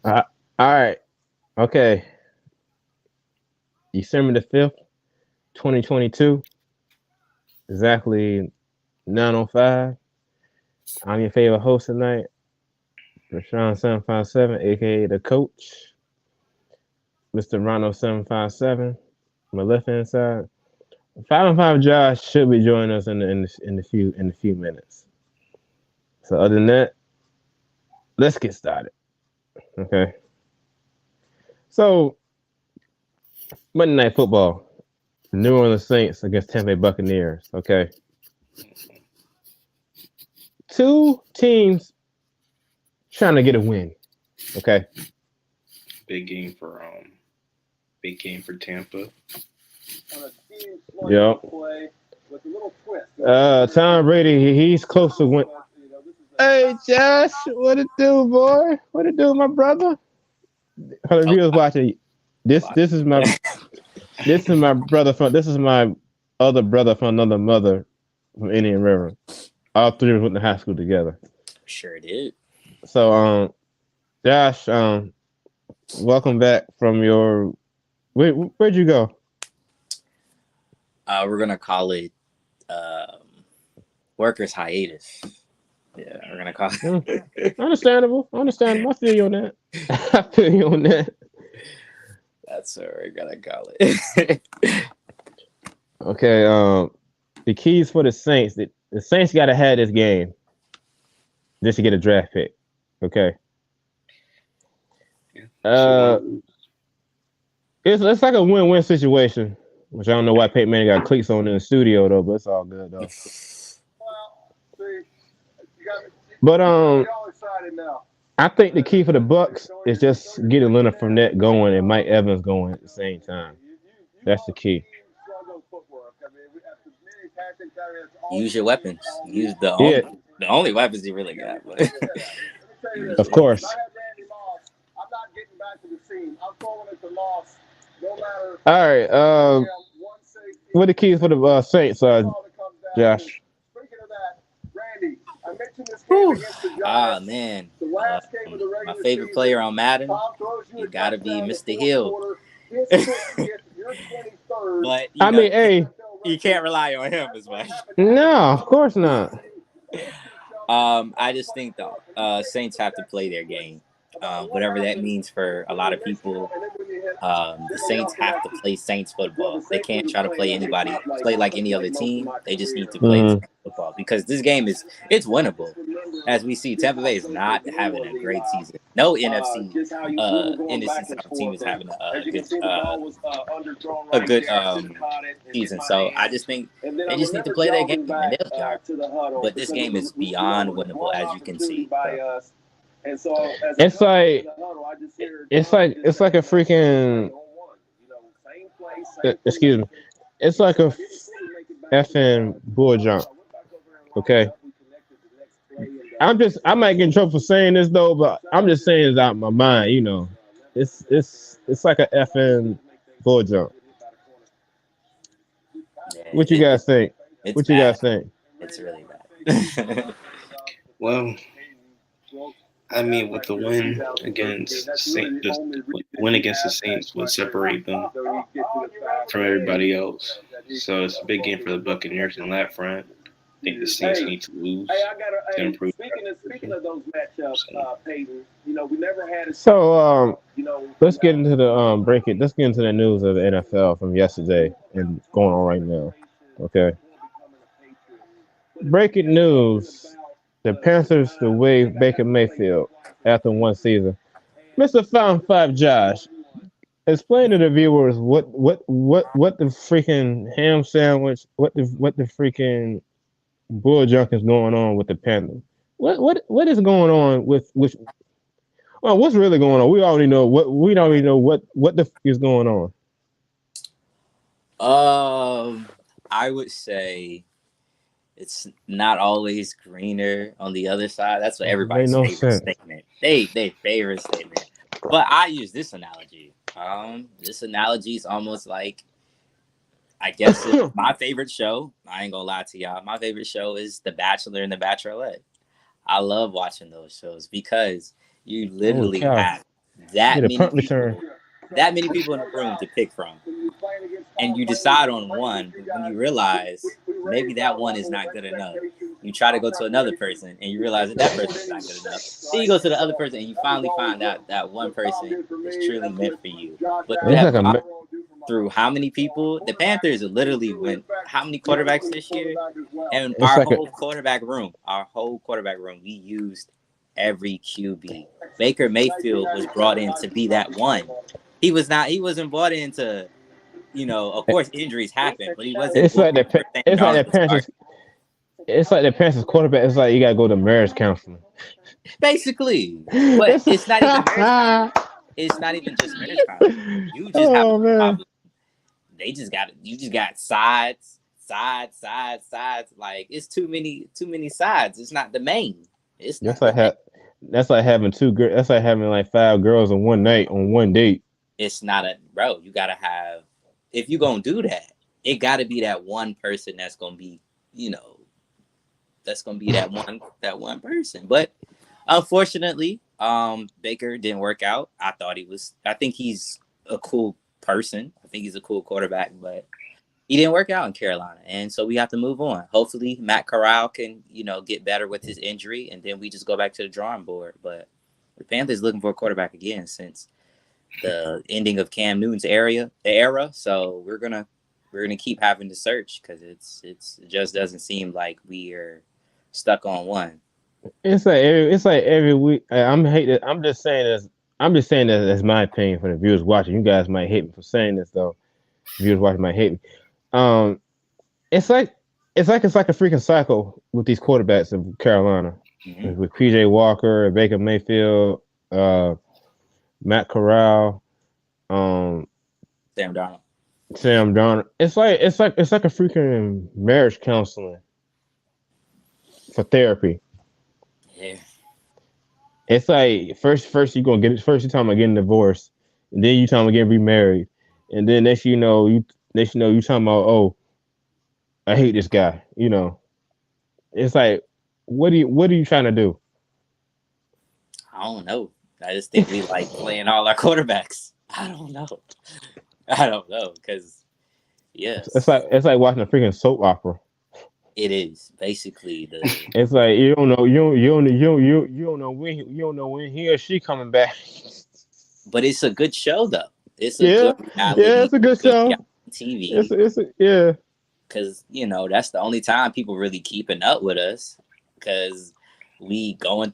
Uh, all right. Okay. December 5th, 2022. Exactly 9:05. I'm your favorite host tonight, Rashawn 757, aka the coach, Mr. Ronald 757. My left hand side. 5 and 5 Josh should be joining us in the few minutes. So other than that, let's get started. Okay. So Monday Night Football, New Orleans Saints against Tampa Bay Buccaneers. Okay. Two teams trying to get a win. Okay. Big game for big game for Tampa. Yep. Tom Brady, he's close to win. Hey Josh, what it do, boy? What it do, my brother? For the Oh, viewers watching, this wow. this is my this is my other brother from another mother from Indian River. All three of us went to high school together. Sure did. So Josh, welcome back from your where'd you go? We're gonna call it workers hiatus. Yeah, we're gonna call Hmm, it. understandable. Understandable. I feel you on that. I feel you on that. That's what we're gonna call it. Okay, the keys for the Saints. The Saints gotta have this game just to get a draft pick. Okay. Yeah. Uh it's like a win-win situation. Which I don't know why Peyton Manning got cleats on in the studio though, but it's all good though. But I think the key for the Bucs is just getting Leonard Fournette going and Mike Evans going at the same time. That's the key. Use your weapons. Use Yeah, the only weapons you really got. But use of your weapons. course. All right. What the keys for the Saints, Josh? Whew. Ah man, my favorite player on Madden, you gotta be Mr. Hill. But I mean, hey, you can't rely on him as much. no, of course not. I just think the Saints have to play their game, whatever that means for a lot of people. The Saints have to play Saints football. They can't try to play like any other team. They just need to play the Mm-hmm. Saints football because this game it's winnable. As we see, Tampa Bay is not having a great season. No NFC South team is having a good season. So I just think they just need to play their game and they'll be all right. But this game is beyond winnable, as you can see. So. It's like it's like a freaking excuse me. It's like a effing bull jump. Okay. I might get in trouble for saying this though, but I'm just saying it's out my mind. It's like a effing bull jump. Yeah, What you guys think? it's What you guys bad. think? It's really bad. Well, I mean, with the win against Saint, just with the win against the Saints would separate them from everybody else. So it's a big game for the Buccaneers in that front. I think the Saints need to lose to improve their position. So So let's get into the break it. Let's get into the news of the NFL from yesterday and going on right now. Okay. Breaking news: the Panthers to waive Baker Mayfield after one season. Mr. Found Five Josh, explain to the viewers what the freaking ham sandwich, what the freaking bull junk is going on with the Panthers. What is going on with well, what's really going on? We already know what the is going on. I would say it's not always greener on the other side. That's what Make everybody's no favorite sense. statement. They favorite statement. But I use this analogy. This analogy is almost like I guess it's my favorite show. I ain't gonna lie to y'all. My favorite show is The Bachelor and The Bachelorette. I love watching those shows because you Holy literally cow! have that Get a many punt return. people, that many people in the room to pick from, and you decide on one, but when you realize maybe that one is not good enough, you try to go to another person, and you realize that that person is not good enough. Then you go to the other person, and you finally find out that one person is truly meant for you. But you It's have like gone a through how many people? The Panthers literally went how many quarterbacks this year? And it's like a our whole quarterback room, we used every QB. Baker Mayfield was brought in to be that one. He wasn't brought in to, of course injuries happen, but he wasn't it's brought like in the for Sam it's like the Darnold to start. Panthers. It's like the Panthers quarterback. It's like you gotta go to marriage counseling. Basically. But It's it's not even marriage counseling. It's not even just marriage counseling. You just have a oh man. problem. You just got sides. Like it's too many sides. It's not the main. It's That's not the like main. that's like having two girls. That's like having like 5 girls on one night on one date. It's not bro. You gotta have, if you gonna do that, it gotta be that one person that's gonna be, that one person. But unfortunately, Baker didn't work out. I think he's a cool person. I think he's a cool quarterback, but he didn't work out in Carolina. And so we have to move on. Hopefully Matt Corral can, get better with his injury, and then we just go back to the drawing board. But the Panthers looking for a quarterback again since the ending of Cam Newton's era. So we're gonna keep having to search because it just doesn't seem like we are stuck on one. It's like every week. I'm just saying this. I'm just saying that that's my opinion for the viewers watching. You guys might hate me for saying this though. Viewers watching might hate me. Um, it's like a freaking cycle with these quarterbacks of Carolina, with PJ Walker, Baker Mayfield, Matt Corral, Sam Darnold. It's like a freaking marriage counseling for therapy. Yeah. It's like first you gonna get it. First you talking about getting divorced, and then you talking about getting remarried, and then next you know you talking about, oh, I hate this guy. It's like what are you trying to do? I don't know. I just think we like playing all our quarterbacks. I don't know because yes, It's like watching a freaking soap opera. it is basically the. It's like you don't know when he or she coming back. But it's a good show though. It's a Yeah, good reality. it's a good show. TV. Yeah. Because that's the only time people really keeping up with us, because we going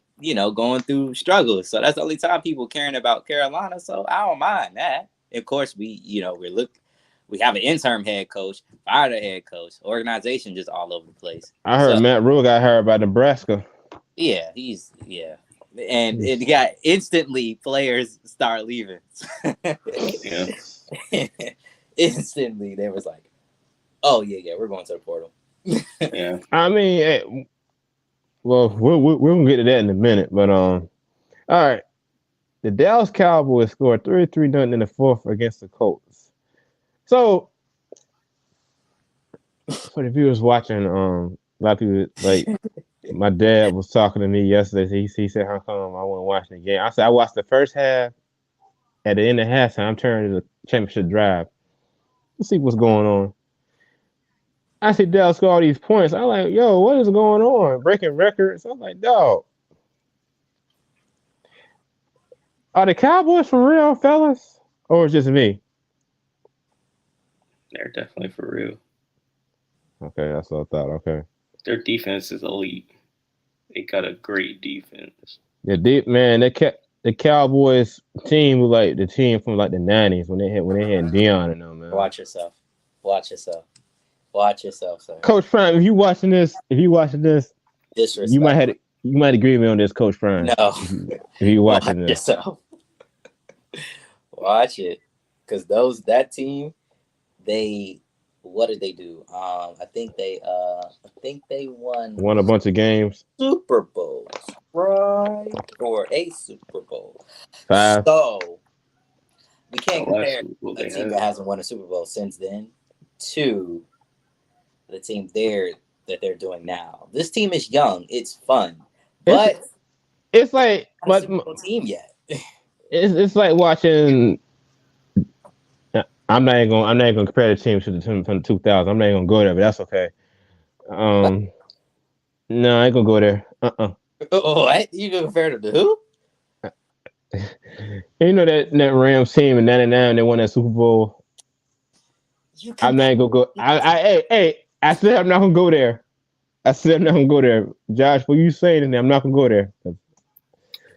through struggles. So that's the only time people caring about Carolina. So I don't mind that. Of course, we have an interim head coach, fired a head coach, organization just all over the place. I heard So, Matt Rule got hired by Nebraska. yeah, and it got instantly players start leaving. Yeah. Instantly, they was like, "Oh yeah, we're going to the portal." Yeah. I mean, well, we're gonna get to that in a minute, but all right. The Dallas Cowboys scored 33-0 in the fourth against the Colts. So, for the viewers watching, a lot of people, like my dad was talking to me yesterday. He said, "How come I wasn't watching the game?" I said, "I watched the first half. At the end of halftime, I'm turning to the championship drive. Let's see what's going on." I see Dallas score all these points. I'm like, "Yo, what is going on? Breaking records." I'm like, "Dog, are the Cowboys for real, fellas, or it's just me?" They're definitely for real. Okay, that's what I thought. Okay. Their defense is elite. They got a great defense. The deep man, the Cowboys team was like the team from like the '90s when they had Deion and them, man. Watch yourself, sir. Coach Prime, if you watching this, Disrespect. you might agree with me on this, Coach Prime. No, if you watching watch this, yourself. Watch it, because that team, what did they do? I think they won a bunch of games. Super Bowls, right? Or a Super Bowl. 5. So we can't compare a team that hasn't won a Super Bowl since then to the team that they're doing now. This team is young. It's fun, but it's like not a Super Bowl team yet. It's like watching. I'm not even gonna compare the team to the team from the 2000s. I'm not even gonna go there, but that's okay. What? No, I ain't gonna go there. What? You compare them to who? You know that Rams team in '99 they won that Super Bowl. You I'm not compare. even gonna go. Hey, I said I'm not gonna go there. I said I'm not gonna go there. Josh, what you saying? I'm not gonna go there.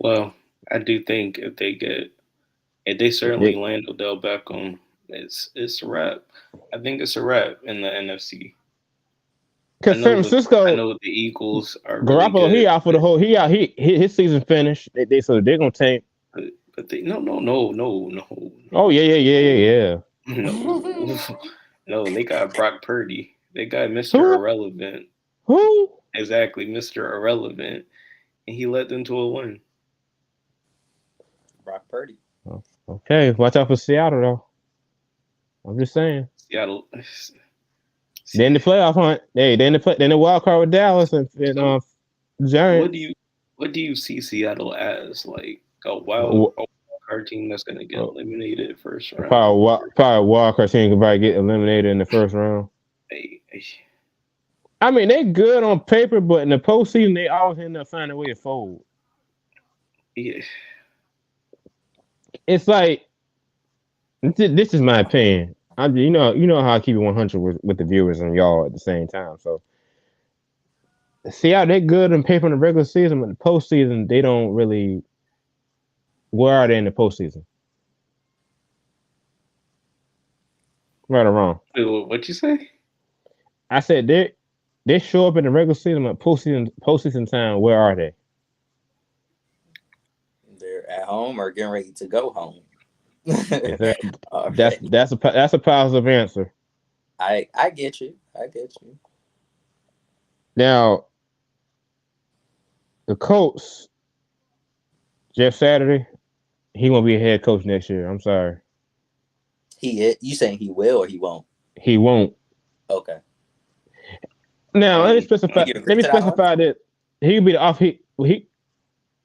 Well, I do think if they certainly land Odell Beckham, it's a wrap. I think it's a wrap in the NFC. I Because San know the I Francisco, know the Eagles are really Garoppolo, good, he out for the whole. He out. His season finished. So they're gonna tank. but they no Oh yeah. no no. They got Brock Purdy. They got Mister Who? Irrelevant. Who? Exactly, Mister Irrelevant, and he led them to a win. Brock Purdy. Okay, watch out for Seattle though. I'm just saying. Seattle. They in the playoff hunt. Hey, they in the wild card with Dallas and So what do Giants. you see Seattle as, like a wild card team that's going to get Uh, eliminated first round? Probably wild card team could probably get eliminated in the first round. Hey, I mean, they good on paper, but in the postseason, they always end up finding a way to fold. yeah. It's like this is my opinion. You know how I keep it 100 with the viewers and y'all at the same time. So see how they good on paper in the regular season, but in the postseason they don't really. Where are they in the postseason? Right or wrong? What you say? I said they show up in the regular season, but postseason time. Where are they? They're at home or getting ready to go home. That's a positive answer. I get you. I get you. Now the Colts, Jeff Saturday, he won't be a head coach next year. I'm sorry. You saying he will or he won't? He won't. Okay. Now let me You specify. agree Let me to that one? specify that he'll be the off. He.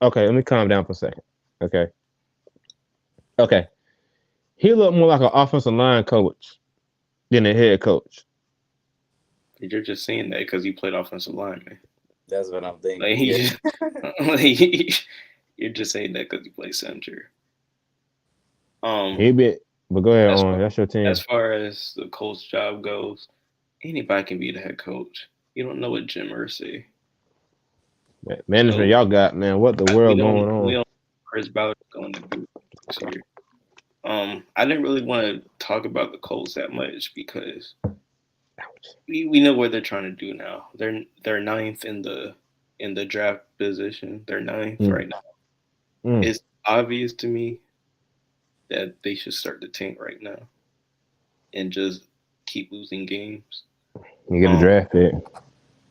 Okay, let me calm down for a second. Okay. He looked more like an offensive line coach than a head coach. You're just saying that because he played offensive line, man. That's what I'm thinking. Like, Yeah. you're just saying that because he plays center. He be, but go ahead As on. That's your team. as far as the Colts job goes, anybody can be the head coach. You don't know what Jim Irsay. Management, So y'all got man. What the we world don't going we on? don't Chris Ballard going to do this year. I didn't really want to talk about the Colts that much because we know what they're trying to do now. They're ninth in the draft position. They're ninth right now. It's obvious to me that they should start the tank right now and just keep losing games. You get a draft pick.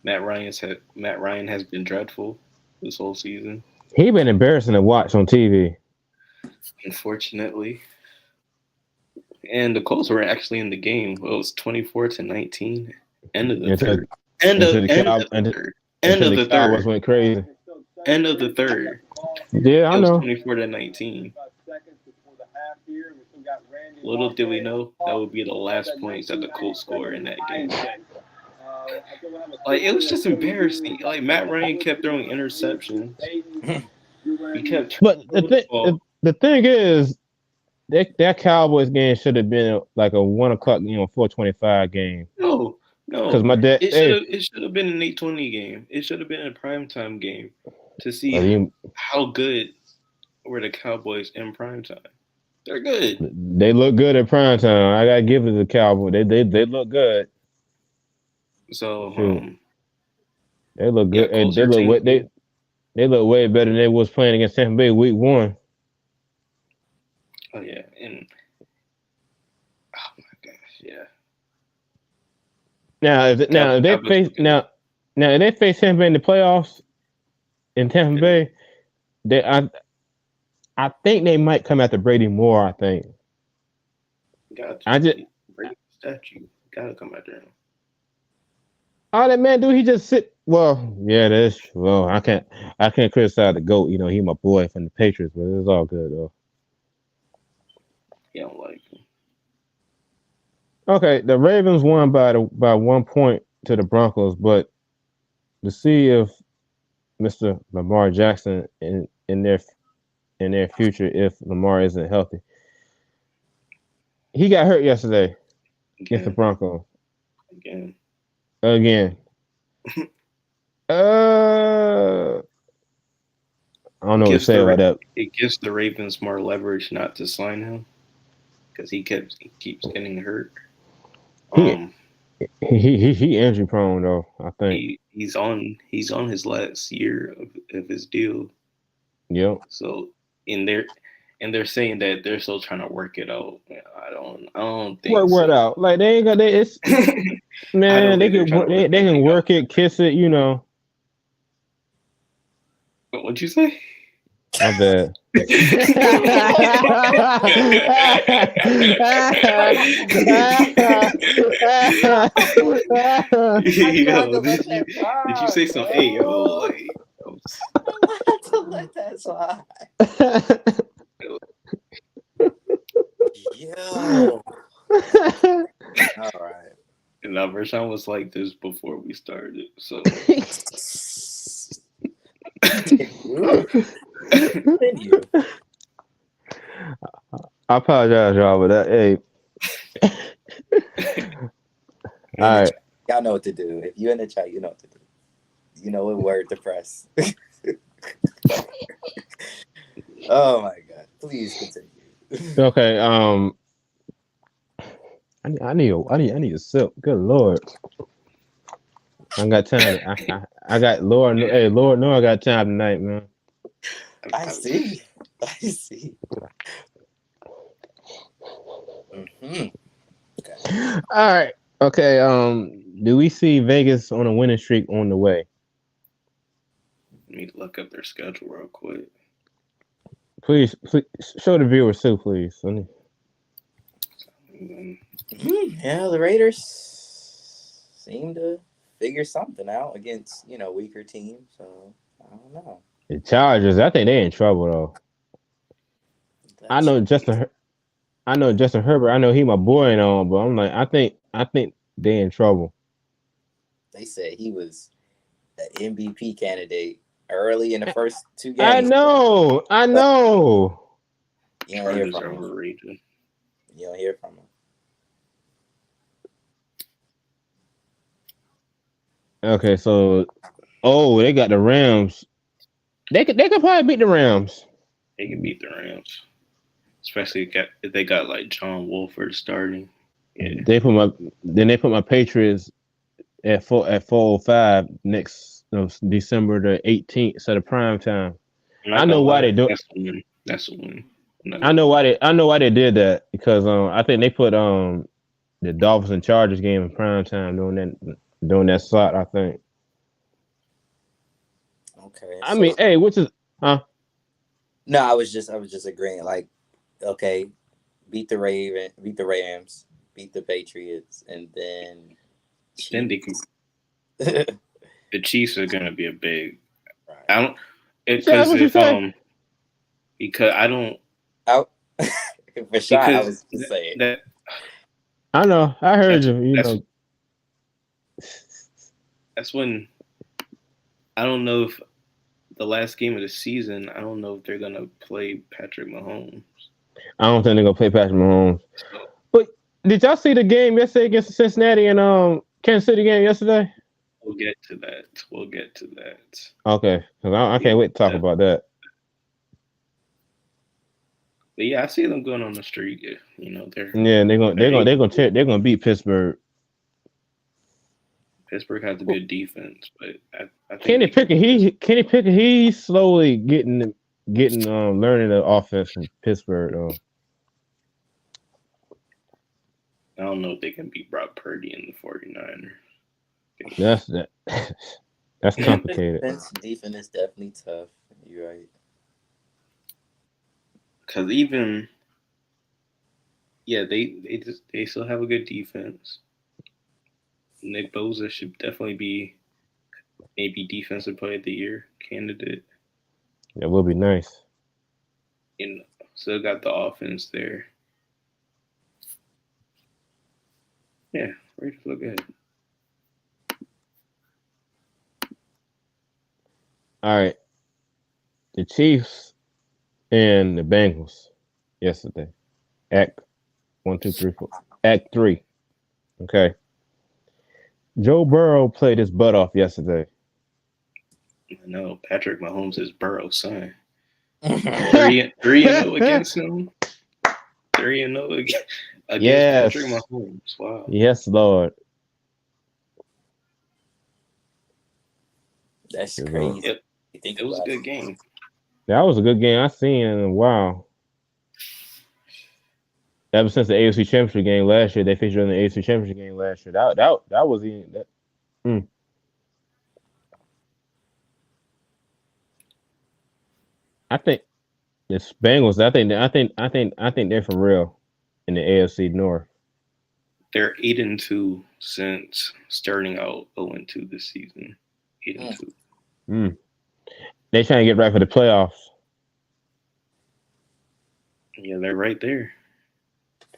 Matt Ryan has been dreadful this whole season. He been embarrassing to watch on TV. Unfortunately. And the Colts were actually in the game. Well, it was 24-19. End of the third. End of the Cowboys third. went crazy. End of the third. Yeah, I It was know. 24-19. Little did we know that would be the last points that the Colts score in that game. Like, it was just embarrassing. Like, Matt Ryan kept throwing interceptions. He kept But turning the ball. the thing is, that Cowboys game should have been like a 1 o'clock, 4:25 game. No. Because my dad, It should have been an 8:20 game. It should have been a primetime game to see how good were the Cowboys in primetime. They're good. They look good at prime time. I gotta give it to the Cowboys. They look good. So they look good. Yeah, And they look way better than they was playing against Tampa Bay week 1. Oh yeah, and oh my gosh, yeah. Now if they face Tampa Bay in the playoffs in Tampa Bay, I think they might come after Brady more. I think. Brady statue gotta come after him. All that man do, he just sit. Well, yeah, I can't criticize the GOAT. He my boy from the Patriots, but it's all good though. You don't like him. Okay, the Ravens won by 1 point to the Broncos, but to see if Mr. Lamar Jackson in their future if Lamar isn't healthy. He got hurt yesterday against the Again, Broncos again. again. I don't It know what to gives say about that. the Ravens more leverage not to sign him because he keeps getting hurt. He Um, he injury prone though. I think. he's on his last year of his deal. Yep. So in there, and they're saying that they're still trying to work it out. I don't think Work so. out. Like they ain't got they. It's I don't man. They think they're can trying to work they can anything out. work it, kiss it. You know. What'd you say? My bad. Yo, did you say something? Hey, yo, like, I had to let that slide. Yo. All right. and Vershawn was like this before we started, so. Continue. I apologize, y'all, but that. Hey. All right. Chat, y'all know what to do. If you're in the chat, you know what to do. You know what word to press. Oh my god! Please continue. Okay. I need a sip. Good lord. I got time. I got Lord. Hey, Lord, no, I got time tonight, man. I see. Mm-hmm. Okay. All right. Okay. Do we see Vegas on a winning streak on the way? Let me look up their schedule real quick. Please show the viewers too, please. Yeah, the Raiders seem to figure something out against weaker teams. So I don't know. The Chargers, I think they in trouble though. I know Justin Herbert. I know he my boy and all, but I'm like, I think they in trouble. They said he was an MVP candidate early in the first two I games. know. You don't hear Chargers from are him. overrated. You don't hear from him. Okay, so they got the Rams. They could probably beat the Rams. They can beat the Rams, especially if they got like John Wolford starting. Yeah, They put my Patriots at 4:05 next December the 18th, set of prime time. I'm I not know gonna why lie, they do. that's the win. That's the win. I know why they did that because I think they put the Dolphins and Chargers game in prime time during that slot. I think. Okay. I mean, hey, which is No, I was just agreeing. Like, okay, beat the Rams, beat the Patriots, and then They can. right. The Chiefs are gonna be a big. I don't That's because what you if say. because I don't Out for sure. I because was just saying. I know. I heard that's you. You that's know. that's when I don't know if the last game of the season. I don't know if they're gonna play Patrick Mahomes. I don't think they're gonna play Patrick Mahomes. So But did y'all see the game yesterday against Cincinnati and Kansas City game yesterday? we'll get to that. We'll get to that. Okay, because I can't wait to talk about that. But yeah, I see them going on the streak. You know, Yeah, they're gonna beat Pittsburgh. Pittsburgh has a good defense, but I think Kenny they can beat Pickett, he's slowly getting learning the offense from Pittsburgh though. I don't know if they can beat Brock Purdy in the 49ers. That's complicated. Defense is definitely tough. You're right. Because they still have a good defense. Nick Bosa should definitely be maybe defensive player of the year candidate. That would be nice. And still got the offense there. Yeah, Raiders look good. All right. The Chiefs and the Bengals yesterday. Act 1, 2, 3, 4. Act 3. Okay. Joe Burrow played his butt off yesterday. I know Patrick Mahomes is Burrow's son. 3-0 against him. 3-0 against Patrick Yes. Mahomes. Wow. Yes, Lord. That's Yes, crazy. Lord. Yep. You think It was a about good game. That was a good game I seen in a while. Ever since the AFC Championship game last year, they featured in the AFC Championship game last year. That was even that. I think the Bengals. I think they're for real in the AFC North. They're 8-2 since starting out 0-2 this season. 8-2. Mm. They trying to get right for the playoffs. Yeah, they're right there.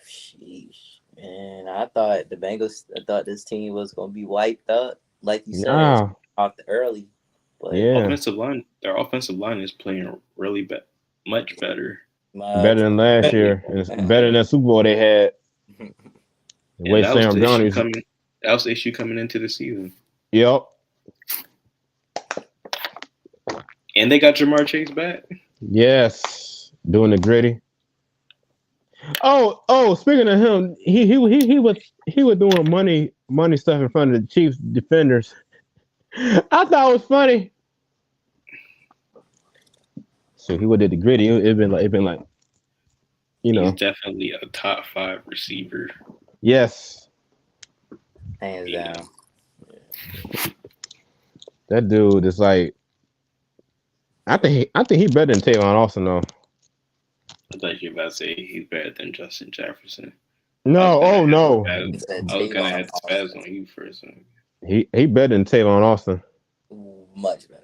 Sheesh, man. I thought this team was gonna be wiped up, like you said, Nah. off the early. But Yeah. Their offensive line is playing really much better. Better than last year. And it's better than that Super Bowl they had. The way that was Sam the issue Darnold. That was the issue coming into the season. Yep. And they got Jamar Chase back. Yes. Doing the gritty. Oh! Speaking of him, he was doing money stuff in front of the Chiefs defenders. I thought it was funny. So he would did the gritty. It been like, He's definitely a top 5 receiver. Yes. Hands down. That dude is like. I think he better than Tavon Austin though. I thought you were about to say he's better than Justin Jefferson. No, no. I was gonna have to spaz on you for a second. He better than Tavon Austin. Much better.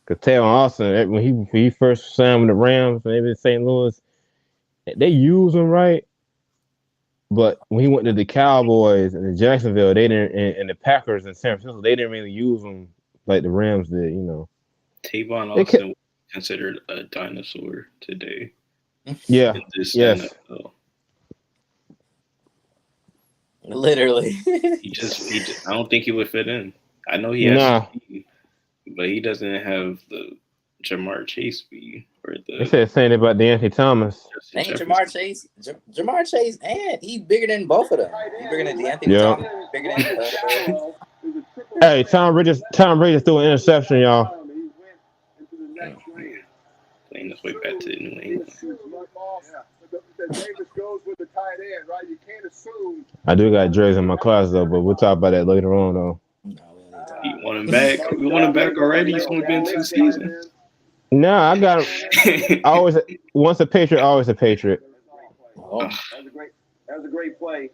Cause Tavon Austin, when he first signed with the Rams, maybe in St. Louis, they use him right. But when he went to the Cowboys and the Jacksonville, they didn't, and the Packers in San Francisco, they didn't really use him like the Rams did. Tavon Austin was considered a dinosaur today. Yeah. Yes. NFL. Literally. he just I don't think he would fit in. I know he has speed, but he doesn't have the Jamar Chase speed or the. They said saying about D'Anthony Thomas. Ain't Jamar Chase, and he bigger than both of them. He bigger than D'Anthony Thomas. Bigger than. Hey, Tom Brady threw an interception, y'all. Playing his way back to New England. I do got Dre's in my closet though, but we'll talk about that later on though. You want him back? We want him back already. He's only been 2 seasons. Nah, I got him. Once a Patriot, always a Patriot. Oh, that was a great play.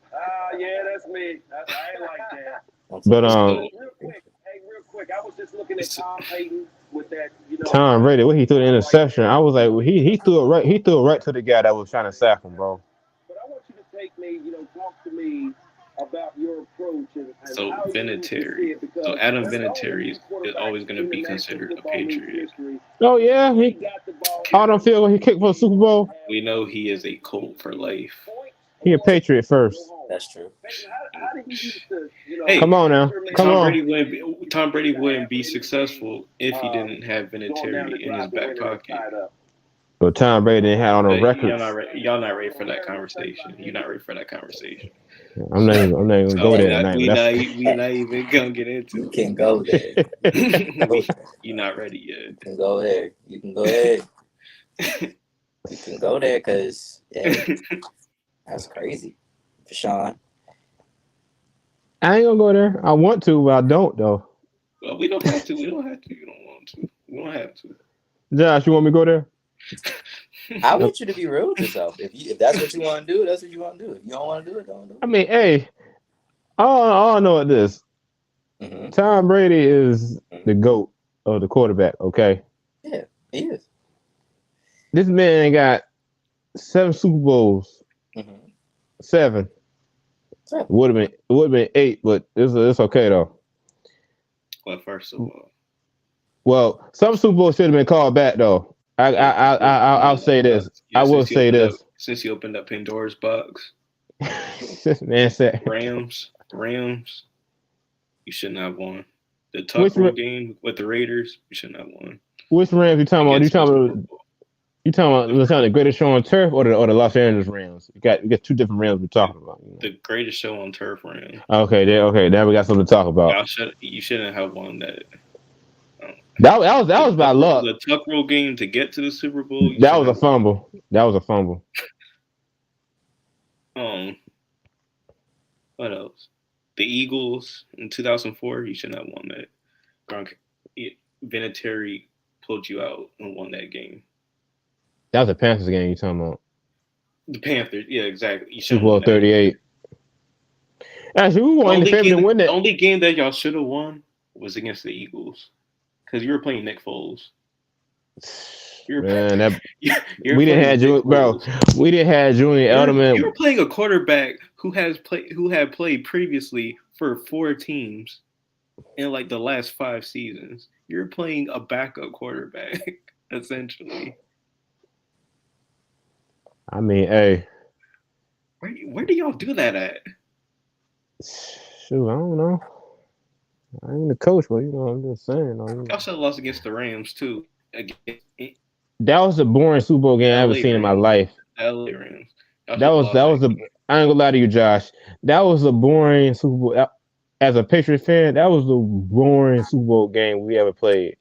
Yeah, that's me. I ain't like that. But real quick, I was just looking at Tom Payton with that. Tom Brady, when he threw the interception, I was like, he threw it right. He threw it right to the guy that was trying to sack him, bro. But I want you to take me, talk to me about your approach and so Vinatieri. So Adam Vinatieri is always going to be considered a Patriot. Oh yeah, I don't feel he kicked for a Super Bowl. We know he is a Colt for life. He a Patriot first. That's true. Hey, come on now. Tom Brady wouldn't be successful if he didn't have Vinatieri in his back pocket. But Tom Brady didn't have on the record. Y'all not ready for that conversation. You're not ready for that conversation. I'm not even gonna go there tonight. We're not even gonna get into it. You can go there. You're not ready yet. You can go there. You can go ahead. You can go there because that's crazy for Sean. I ain't gonna go there. I want to, but I don't though. Well, we don't have to. You don't want to. We don't have to. Josh, you want me to go there? I want you to be real with yourself. If that's what you want to do, that's what you want to do. If you don't want to do it, don't do it. I mean, hey, all I know is this. Mm-hmm. Tom Brady is the GOAT of the quarterback, okay? Yeah, he is. This man got 7 Super Bowls. Mm-hmm. 7. Would have been 8, but it's okay though. Well, first of all, Well, some Super Bowls should have been called back though. I'll say this. yeah, I will say this. Since you opened up Pandora's box, Man said Rams, you shouldn't have won. The which Tuck Rule game with the Raiders, you shouldn't have won. which Rams you talking about? Against You talking about the greatest show on turf or the Los Angeles Rams? You got 2 different Rams we're talking about. You know? The greatest show on turf, Rams. Okay, now we got something to talk about. You shouldn't have won that. That was by luck. The Tuck Rule game to get to the Super Bowl. That was a fumble. That was a fumble. What else? The Eagles in 2004. You shouldn't have won that. Vinatieri pulled you out and won that game. That was a Panthers game you talking about. The Panthers, yeah, exactly. You Super Bowl 38. Actually, we weren't the favorite to win that. The only game that y'all should have won was against the Eagles. Because you were playing Nick Foles. We didn't have Julian, bro. We didn't have Julian Edelman. You were playing a quarterback who had played previously for 4 teams in like the last 5 seasons. You're playing a backup quarterback, essentially. I mean, hey. Where do y'all do that at? Shoot, I don't know. I ain't the coach, but I'm just saying. Y'all should have lost against the Rams too. That was the boring Super Bowl game I've ever seen in my life. LA Rams. That was I ain't gonna lie to you, Josh. That was a boring Super Bowl. As a Patriots fan, that was the boring Super Bowl game we ever played.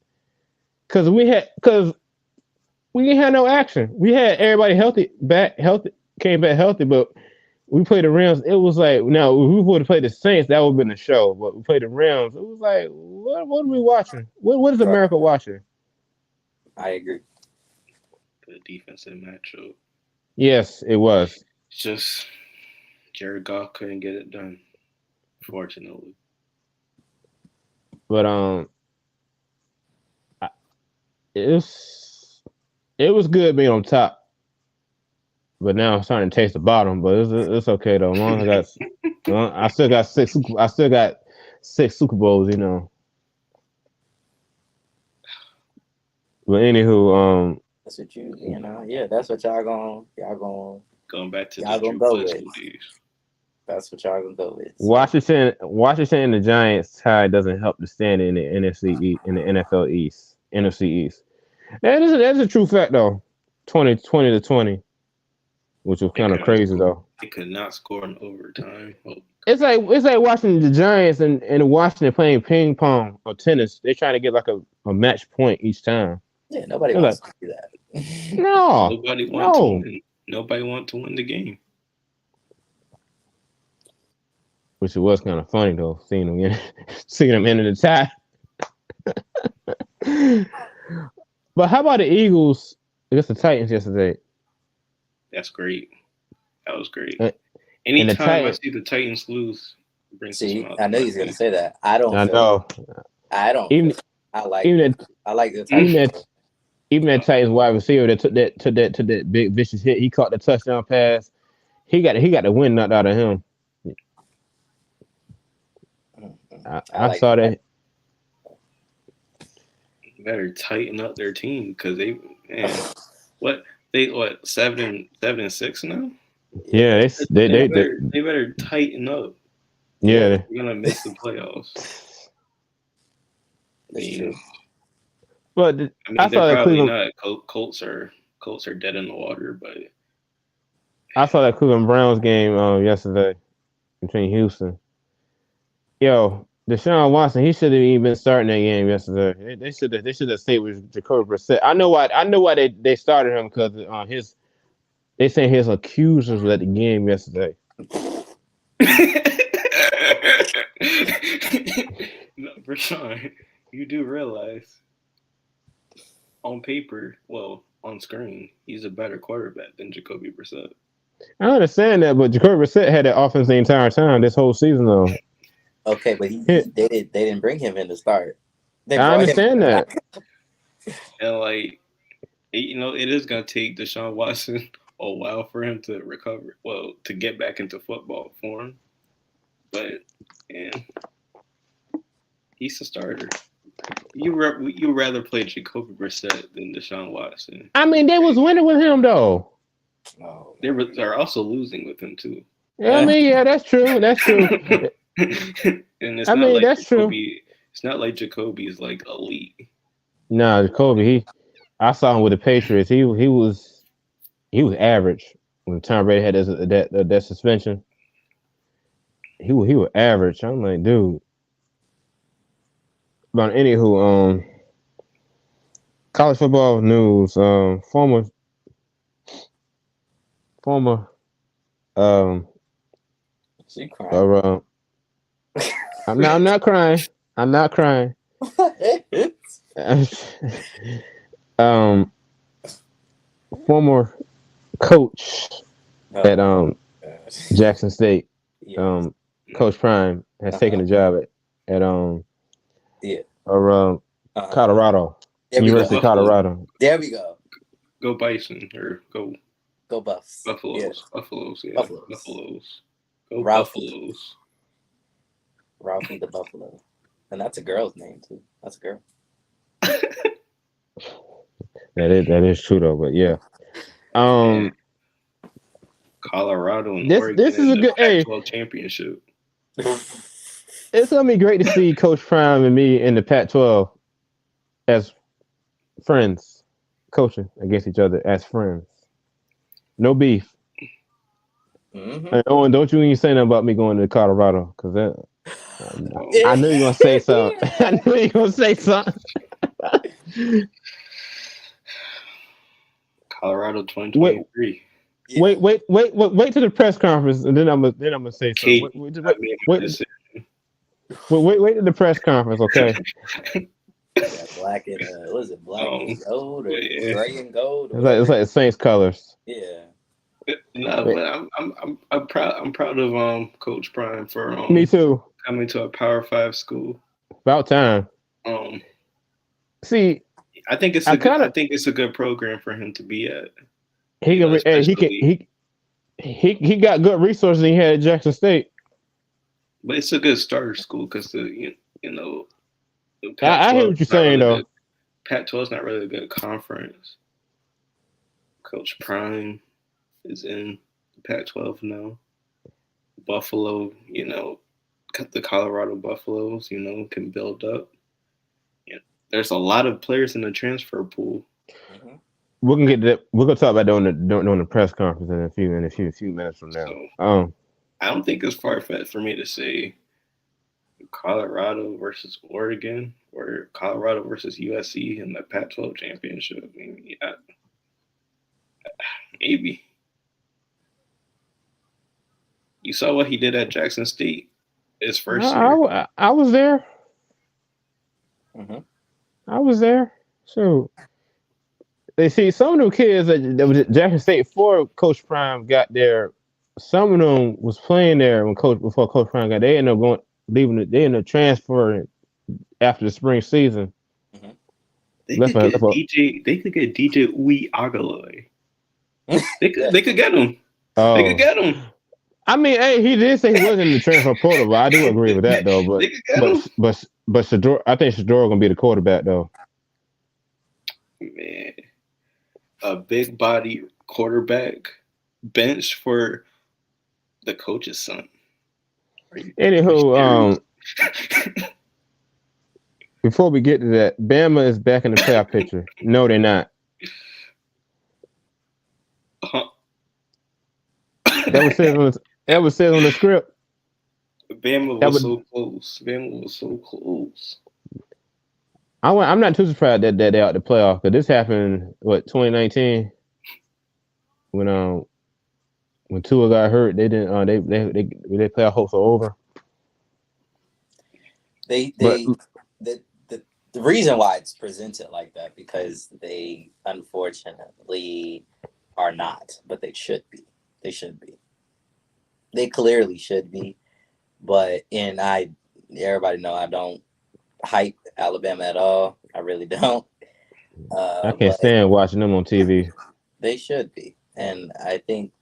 Cause we didn't have no action. We had everybody came back healthy, but we played the Rams. It was like, now if we would have played the Saints, that would have been the show. But we played the Rams. It was like, what are we watching? What is America watching? I agree. The defensive matchup. Yes, it was. It's just Jared Goff couldn't get it done, fortunately. But it was good being on top. But now I'm starting to taste the bottom. But it's okay though. As long as I still got 6. I still got 6 Super Bowls. But anywho, that's what yeah, that's what y'all gonna going back to y'all gonna go with. That's what y'all gonna go with. Washington and the Giants tie doesn't help the standing in the NFL East, NFC East. That's a true fact though. 20-20, which was kind of crazy though. They could not score in overtime. It's like watching the Giants and Washington playing ping pong or tennis. They're trying to get like a match point each time. Yeah, nobody wants to do that. No. Nobody wants to win the game. Which it was kind of funny though, seeing them end of the tie. But how about the Eagles against the Titans yesterday? That's great. That was great. Anytime I see the Titans lose, I know he's gonna say that. I don't. I like the Titans. Even that Titans wide receiver that took that big vicious hit, he caught the touchdown pass. He got the win knocked out of him. I saw that. Better tighten up their team because they 7-6 now. Yeah, they better tighten up. Yeah, they're gonna miss the playoffs. But I saw that Cleveland. Colts are dead in the water, but I saw that Cleveland Browns game yesterday between Houston. Yo, Deshaun Watson, he should have even been starting that game yesterday. They should have stayed with Jacoby Brissett. I know why they started him because they say his accusers were at the game yesterday. No, Rashawn, you do realize on paper, on screen, he's a better quarterback than Jacoby Brissett. I understand that, but Jacoby Brissett had that offense the entire time this whole season, though. Okay, but they didn't bring him in to start. I understand that. And it is gonna take Deshaun Watson a while for him to recover. Well, to get back into football form. but yeah, he's a starter. You rather play Jacoby Brissett than Deshaun Watson. I mean, they was winning with him though. Oh, They're also losing with him too. Yeah, I mean, yeah, that's true. That's true. And it's I not mean, like that's true. Jacoby. It's not like Jacoby is like elite. Nah, Kobe. I saw him with the Patriots. He was average when Tom Brady had that suspension. He was average. I'm like, dude. But anywho, college football news. Former she crying. I'm not crying. I'm not crying. Former coach at Jackson State, yes. Coach Prime has taken a job at Yeah. Colorado, There we University go. of Colorado. There we go. Go Bison or go Buffs. Buffaloes. Yeah. Buffaloes. Yeah. Buffaloes. Buffaloes. Go Ralphie. Buffaloes. Ralphie the Buffalo. And that's a girl's name too. That's a girl. That is true though, but yeah. Colorado and this Oregon is a good Pac-12 championship. It's gonna be great to see Coach Prime and me in the Pac-12 as friends, coaching against each other as friends. No beef. Mm-hmm. And Owen, don't you even say nothing about me going to Colorado, because I knew you were gonna say something. I knew you were gonna say something. Colorado 2023. Wait till the press conference, and then I'm gonna say something. Wait till the press conference, okay? Black and what is it? Black and gold or gray and gold? It's like the Saints colors. Yeah. No, but I'm proud. I'm proud of Coach Prime for me too coming to a Power 5 school. About time. See, I think it's a good program for him to be at. He got good resources he had at Jackson State. But it's a good starter school because I hear what you're saying though. Pac-12 is not really a good conference. Coach Prime is in the Pac-12 now. Buffalo, the Colorado Buffaloes, can build up. There's a lot of players in the transfer pool. Mm-hmm. We're gonna get that. We're gonna talk about that during the press conference in a few minutes from now. So, I don't think it's far-fetched for me to say Colorado versus Oregon or Colorado versus USC in the Pac-12 championship. I mean, yeah, maybe. You saw what he did at Jackson State his first year. I was there. Mm-hmm. I was there. So they see some of them kids that was at Jackson State before Coach Prime got there. Some of them was playing there before Coach Prime got. They ended up they ended up transferring after the spring season. Mm-hmm. They could get DJ Uiagalelei. They could get him. Oh. They could get him. I mean, hey, he did say he wasn't in the transfer portal, but I do agree with that though. But Shador, I think Shador gonna be the quarterback though. Man, a big body quarterback bench for the coach's son. Anywho, before we get to that, Bama is back in the playoff picture. No, they're not. That was said on the script. Bama was so close. Bama was so close. I'm not too surprised that they're out the playoff, because this happened 2019 when Tua got hurt. They didn't their playoff hopes are over. The reason why it's presented like that, because they unfortunately are not, but they should be. They should be. They clearly should be. But everybody know I don't hype Alabama at all. I really don't. I can't stand watching them on TV. They should be. And I think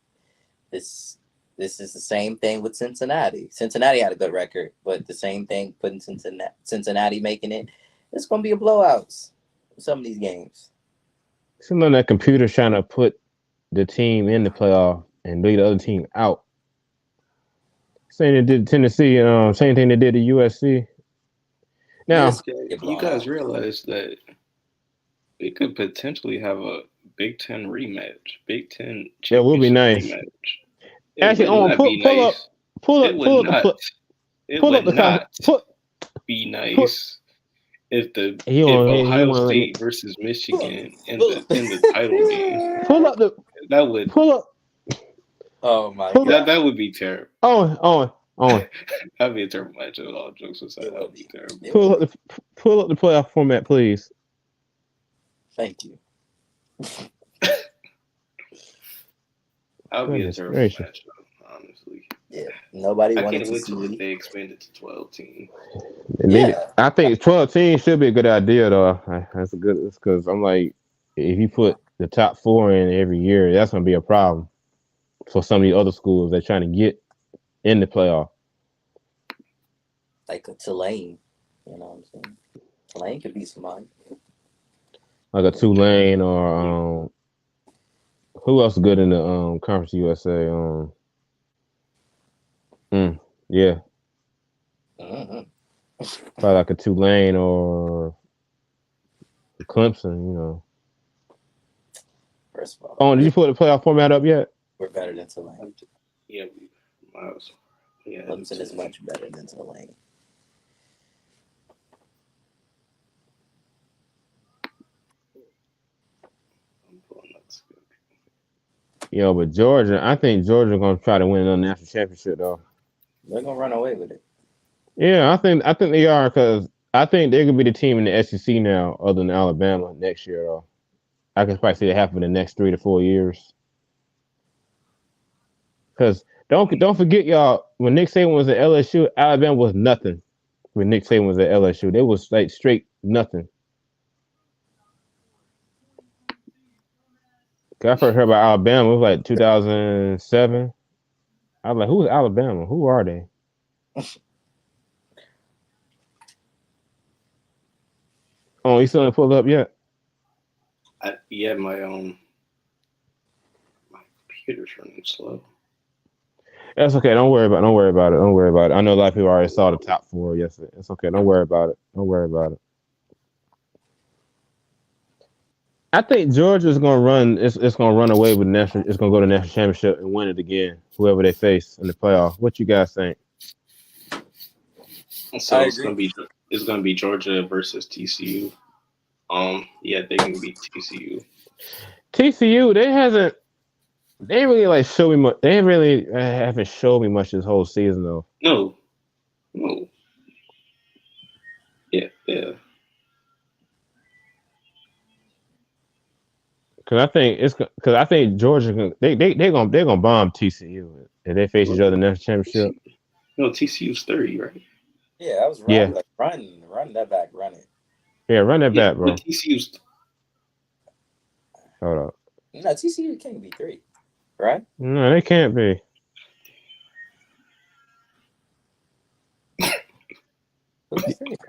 this This is the same thing with Cincinnati. Cincinnati had a good record, but the same thing putting Cincinnati making it. It's going to be a blowout. Some of these games. Seems like that computer's trying to put the team in the playoff and leave the other team out. Same thing they did to Tennessee. Same thing they did to USC. Now, you guys realize that they could potentially have a Big Ten rematch. Big Ten championship it would be nice. rematch. Actually, pull up be nice if Ohio State versus Michigan in the title game. Oh my god, that would be terrible. Owen. That'd be a terrible match. All jokes aside, that would be terrible. Pull up the playoff format, please. Thank you. That would be a terrible match, honestly. Yeah, nobody wanted to see. I can't wait till they expand it to 12 teams. Yeah. I think 12 teams should be a good idea, though. That's a good, because I'm like, if you put the top 4 in every year, that's going to be a problem for some of the other schools that are trying to get in the playoff. Like a Tulane, you know what I'm saying? Tulane could be somebody. Like a Tulane or who else is good in the Conference USA? Yeah. Mm-hmm. Probably like a Tulane or Clemson, you know. First of all. Oh, did you put the playoff format up yet? We're better than Tulane. Yeah, Miles. Yeah. Clemson is much better than Tulane. Yo, but Georgia, I think Georgia's gonna try to win another national championship though. They're gonna run away with it. Yeah, I think they are, because I think they're gonna be the team in the SEC now, other than Alabama next year though. I can probably see it happen in the next 3 to 4 years. Because don't forget, y'all, when Nick Saban was at LSU, Alabama was nothing. When Nick Saban was at LSU, they was like straight nothing. I first heard about Alabama, it was like 2007. I was like, who's Alabama? Who are they? Oh, you still haven't pulled up yet? My computer's running slow. That's okay. Don't worry about it. I know a lot of people already saw the top 4 yesterday. It's okay. Don't worry about it. I think Georgia's gonna run. It's gonna run away with national. It's gonna go to the national championship and win it again. Whoever they face in the playoff. What you guys think? So it's gonna be Georgia versus TCU. Yeah, they can beat TCU. TCU, they really like show me much. They really haven't showed me much this whole season though. No. Yeah. Because I think Georgia they're gonna bomb TCU if they face each other in the national championship. No, TCU's 30, right? Yeah, I was right. Yeah. Like, run that back, run it. Yeah, run that back, bro. TCU's. Hold up. No, TCU can't be 3, right? No, they can't be.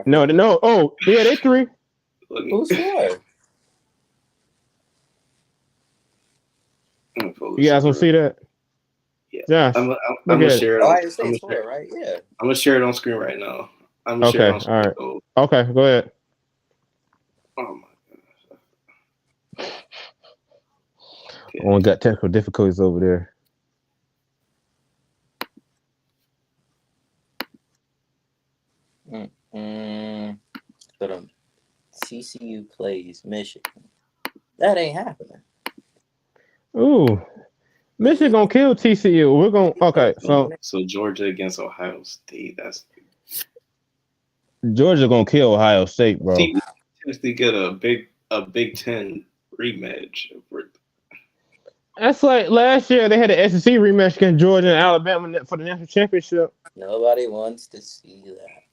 No. Oh, yeah, they 3. Who's 4? You guys want to see that? Yeah. Josh, I'm gonna share it. Ohio State's 4, right? Yeah. I'm gonna share it on screen right now. I'm gonna share it on screen. All right. Okay, go ahead. Oh my gosh. Okay. One got technical difficulties over there. So TCU plays Michigan. That ain't happening. Ooh, Michigan gonna kill TCU. We're gonna So Georgia against Ohio State. That's Georgia gonna kill Ohio State, bro. They get a Big Ten rematch. That's like last year they had an SEC rematch against Georgia and Alabama for the national championship. Nobody wants to see that.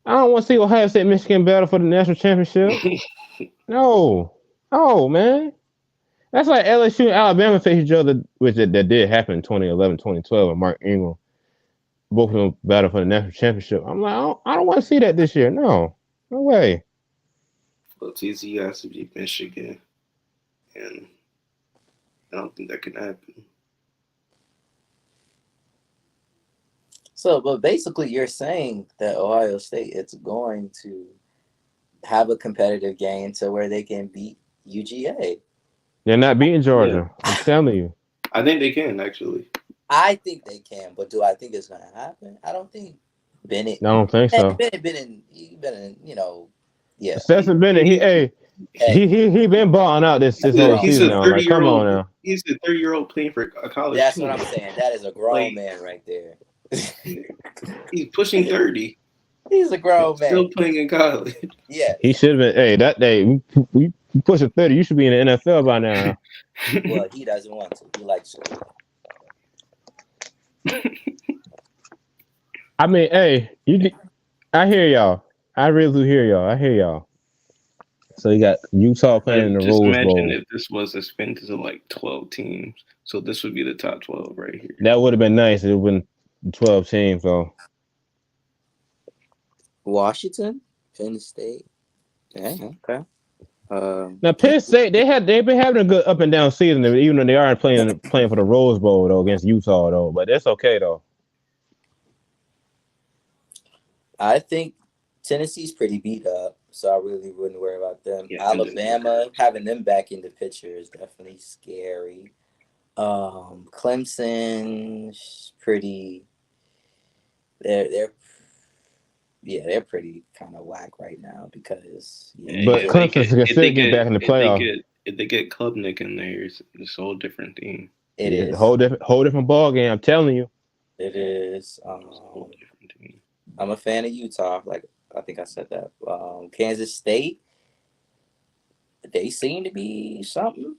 I don't want to see Ohio State Michigan battle for the national championship. No, man. That's like LSU and Alabama face each other, which that did happen in 2011, 2012, and Mark Ingram. Both of them battle for the national championship. I'm like, I don't want to see that this year. No way. Well, TCU has to beat Michigan, and I don't think that can happen. So, but basically, you're saying that Ohio State is going to have a competitive game to where they can beat UGA. They're not beating Georgia. Yeah. I'm telling you. I think they can, actually. I think they can, but do I think it's going to happen? I don't think Bennett. I don't think so. Bennett been in, yeah. Stetson Bennett, he been balling out this whole season now. Like, come on now. He's a 30-year-old playing for a college That's team. what I'm saying. That is a grown man right there. He's pushing 30. He's a grown man. Still playing in college. Yeah. He should have been. Hey, that day we pushing 30. You should be in the NFL by now. Well, he doesn't want to. He likes to. I mean, hey, I hear y'all. I really do hear y'all. I hear y'all. So you got Utah playing in the Rose Bowl. Just imagine if this was expanded to like 12 teams. So this would be the top 12 right here. That would have been nice. It would have been 12 teams, though. Washington, Penn State. Yeah, okay. Now Penn State, they've been having a good up and down season, even though they aren't playing for the Rose Bowl though against Utah though. But that's okay though. I think Tennessee's pretty beat up, so I really wouldn't worry about them. Yeah, Alabama, having them back in the picture is definitely scary. Clemson's pretty. They're pretty kind of whack right now because. But Clemson's can still get back in the playoffs. If they get Klubnik in there, it's a whole different team. It is a whole different ball game. I'm telling you. It is. I'm a fan of Utah. Like I think I said that. Kansas State. They seem to be something.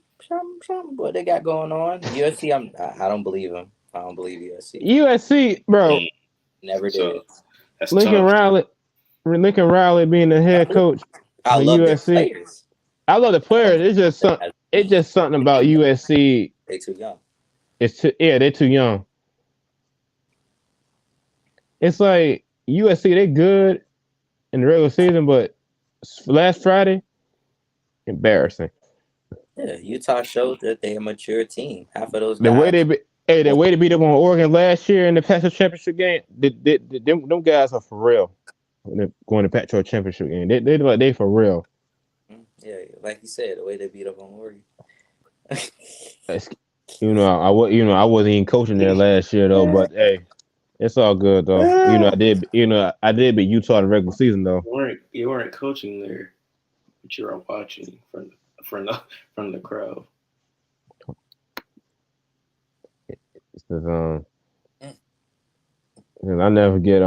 What they got going on? USC. I don't believe them. I don't believe USC. USC, bro. Never did. Lincoln Riley being the head coach. I love USC. The players. I love the players. It's just something about USC. They're too young. They're too young. It's like USC, they good in the regular season, but last Friday, embarrassing. Yeah, Utah showed that they're a mature team. Half of those guys. The way they beat up on Oregon last year in the Pac-12 championship game, them guys are for real. When they're going to Pac-12 championship game, they for real. Yeah, like you said, the way they beat up on Oregon. I wasn't even coaching there last year though, but hey, it's all good though. I did beat Utah in the regular season though. You weren't coaching there, but you were watching from the crowd. Because I never get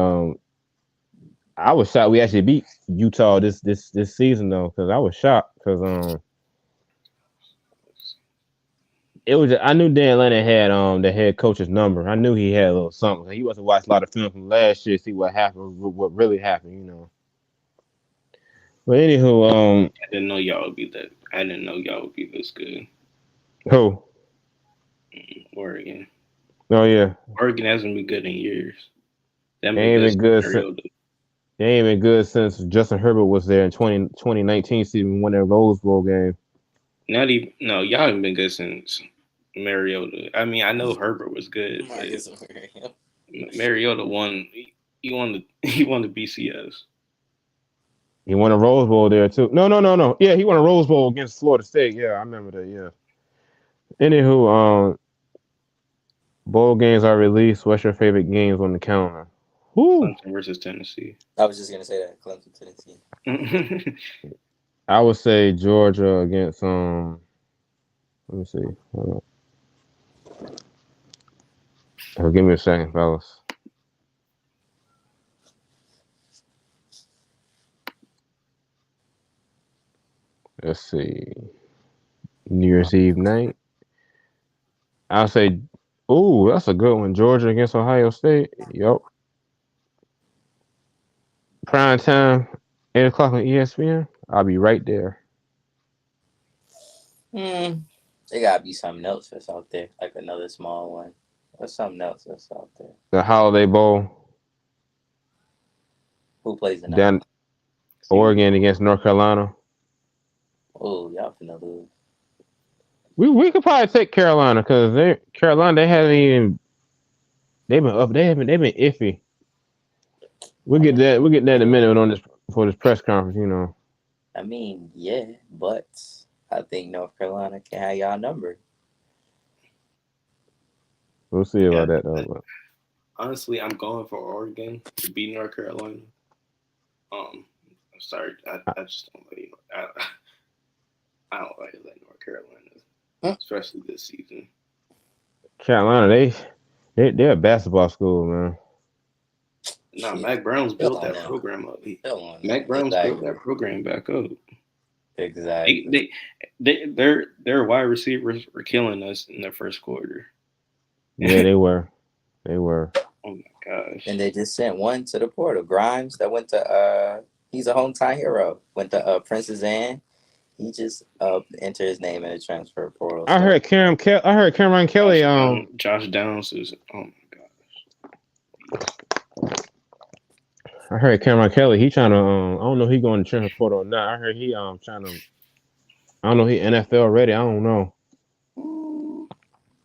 I was shocked we actually beat Utah this season though, because I was shocked because it was I knew Dan Lannon had the head coach's number. I knew he had a little something. He must have watched a lot of film from last year to see what happened, what really happened, But anywho, I didn't know y'all would be that. I didn't know y'all would be this good. Who? Oregon. Oh yeah. Oregon hasn't been good in years. They ain't been good since Justin Herbert was there in 2019 season, won that Rose Bowl game. Y'all haven't been good since Mariota. I mean, I know Herbert was good, but Mariota won. He won the BCS. He won a Rose Bowl there too. No. Yeah, he won a Rose Bowl against Florida State. Yeah, I remember that. Yeah. Anywho, bowl games are released. What's your favorite games on the calendar? Clemson versus Tennessee. I was just gonna say that Clemson, Tennessee. I would say Georgia against let me see. Give me a second, fellas. Let's see. New Year's Eve night. I'll say, that's a good one. Georgia against Ohio State. Yup. Prime time, 8 o'clock on ESPN. I'll be right there. That There gotta be something else that's out there, like another small one. What's something else that's out there? The Holiday Bowl Who plays in that? down Oregon against North Carolina. Oh, y'all finna lose. We could probably take Carolina because they haven't even they've been iffy. We'll get that in a minute on this for this press conference. I mean, yeah, but I think North Carolina can have y'all number. We'll see about that though. But. Honestly, I'm going for Oregon to beat North Carolina. I'm sorry, I just don't like I don't like North Carolina, especially this season. Carolina, they're a basketball school, man. Nah, Mac Brown's built that program up. Mac Brown's built that program back up. Exactly. Their wide receivers were killing us in the first quarter. Yeah, they were. They were. Oh my gosh. And they just sent one to the portal. Grimes that went to he's a hometown hero. Went to Princess Anne. He just entered his name in the transfer portal. I heard Cameron Kelly. Josh Downs is. Oh my gosh. I heard Cameron Kelly. He trying to. I don't know. He going to transfer portal or not. I heard he trying to. I don't know. He NFL ready. I don't know.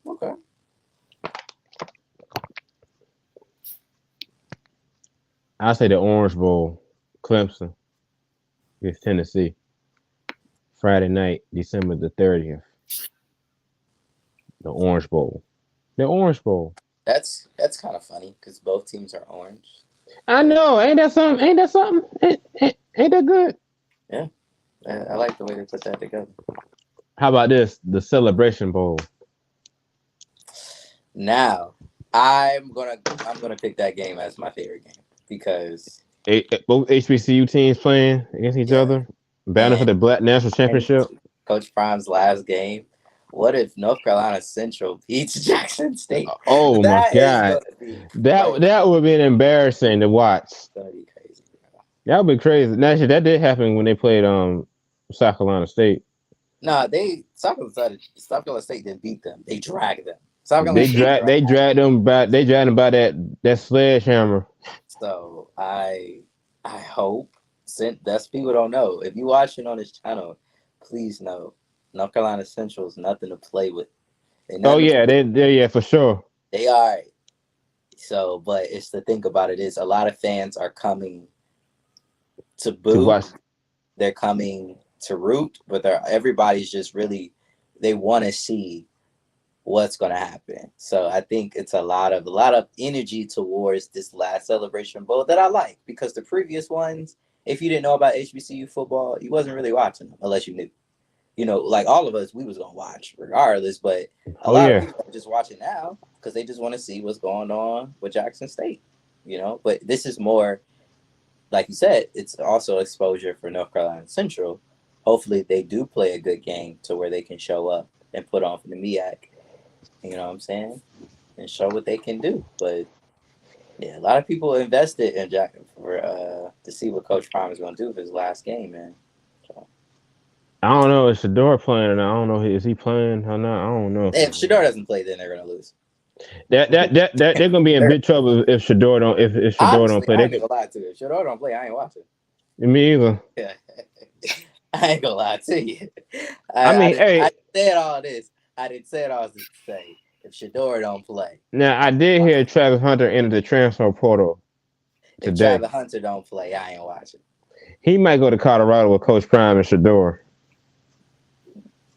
Okay. I say the Orange Bowl, Clemson against Tennessee. Friday night, December the 30th. The Orange Bowl. The Orange Bowl. That's kind of funny because both teams are orange. I know. Ain't that something? Ain't that good? Yeah. I like the way they put that together. How about this? The Celebration Bowl. Now, I'm gonna pick that game as my favorite game because both HBCU teams playing against each other, battling for the Black National Championship. Coach Prime's last game. What if North Carolina Central beats Jackson State? Oh my God, that would be embarrassing to watch. Gonna be crazy. Bro. That would be crazy. Actually, that did happen when they played South Carolina State. No, South Carolina State didn't beat them. They dragged them. They dragged them by that sledgehammer. So I hope, since that's people don't know, if you watching on this channel, please know North Carolina Central is nothing to play with. They're for sure. They are. So, but it's the thing about it is a lot of fans are coming to boo. They're coming to root, but everybody's just really, they want to see what's going to happen. So I think it's a lot of energy towards this last Celebration Bowl that I like, because the previous ones, if you didn't know about HBCU football, you wasn't really watching them unless you knew. Like all of us, we was going to watch regardless, but a lot of people are just watching now because they just want to see what's going on with Jackson State, but this is more, like you said, it's also exposure for North Carolina Central. Hopefully they do play a good game to where they can show up and put on for the MEAC. You know what I'm saying? And show what they can do. But yeah, a lot of people invested in Jack to see what Coach Prime is going to do for his last game, man. So. I don't know. Is Shador playing or not? I don't know. Is he playing or not? I don't know. If Shador doesn't play, then they're going to lose. They're going to be in big trouble if Shador don't. If Shador don't play, I ain't gonna lie to you. If Shador don't play, I ain't watching. Me either. Yeah. I ain't gonna lie to you. I said all this. I didn't say it all to say if Shador don't play. Now I did hear Travis Hunter enter the transfer portal today. If Travis Hunter don't play, I ain't watching. He might go to Colorado with Coach Prime and Shador.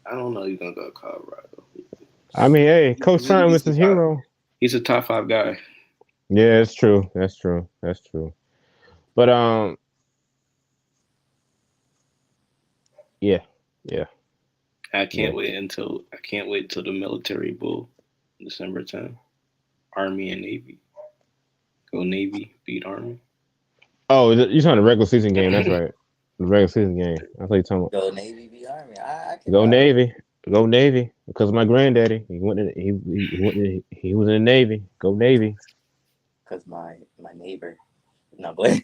I don't know. He's gonna go to Colorado. I mean, hey, Coach Prime is his hero. He's a top 5 guy. Yeah, it's true. That's true. But yeah. I can't wait until the Military Bowl, December 10th. Army and Navy. Go Navy, beat Army. Oh, you're talking the regular season game? That's right. The regular season game. I thought you talking about. Go Navy, beat Army. Go Navy. Because of my granddaddy, he was in the Navy. Go Navy. Because my neighbor. No, but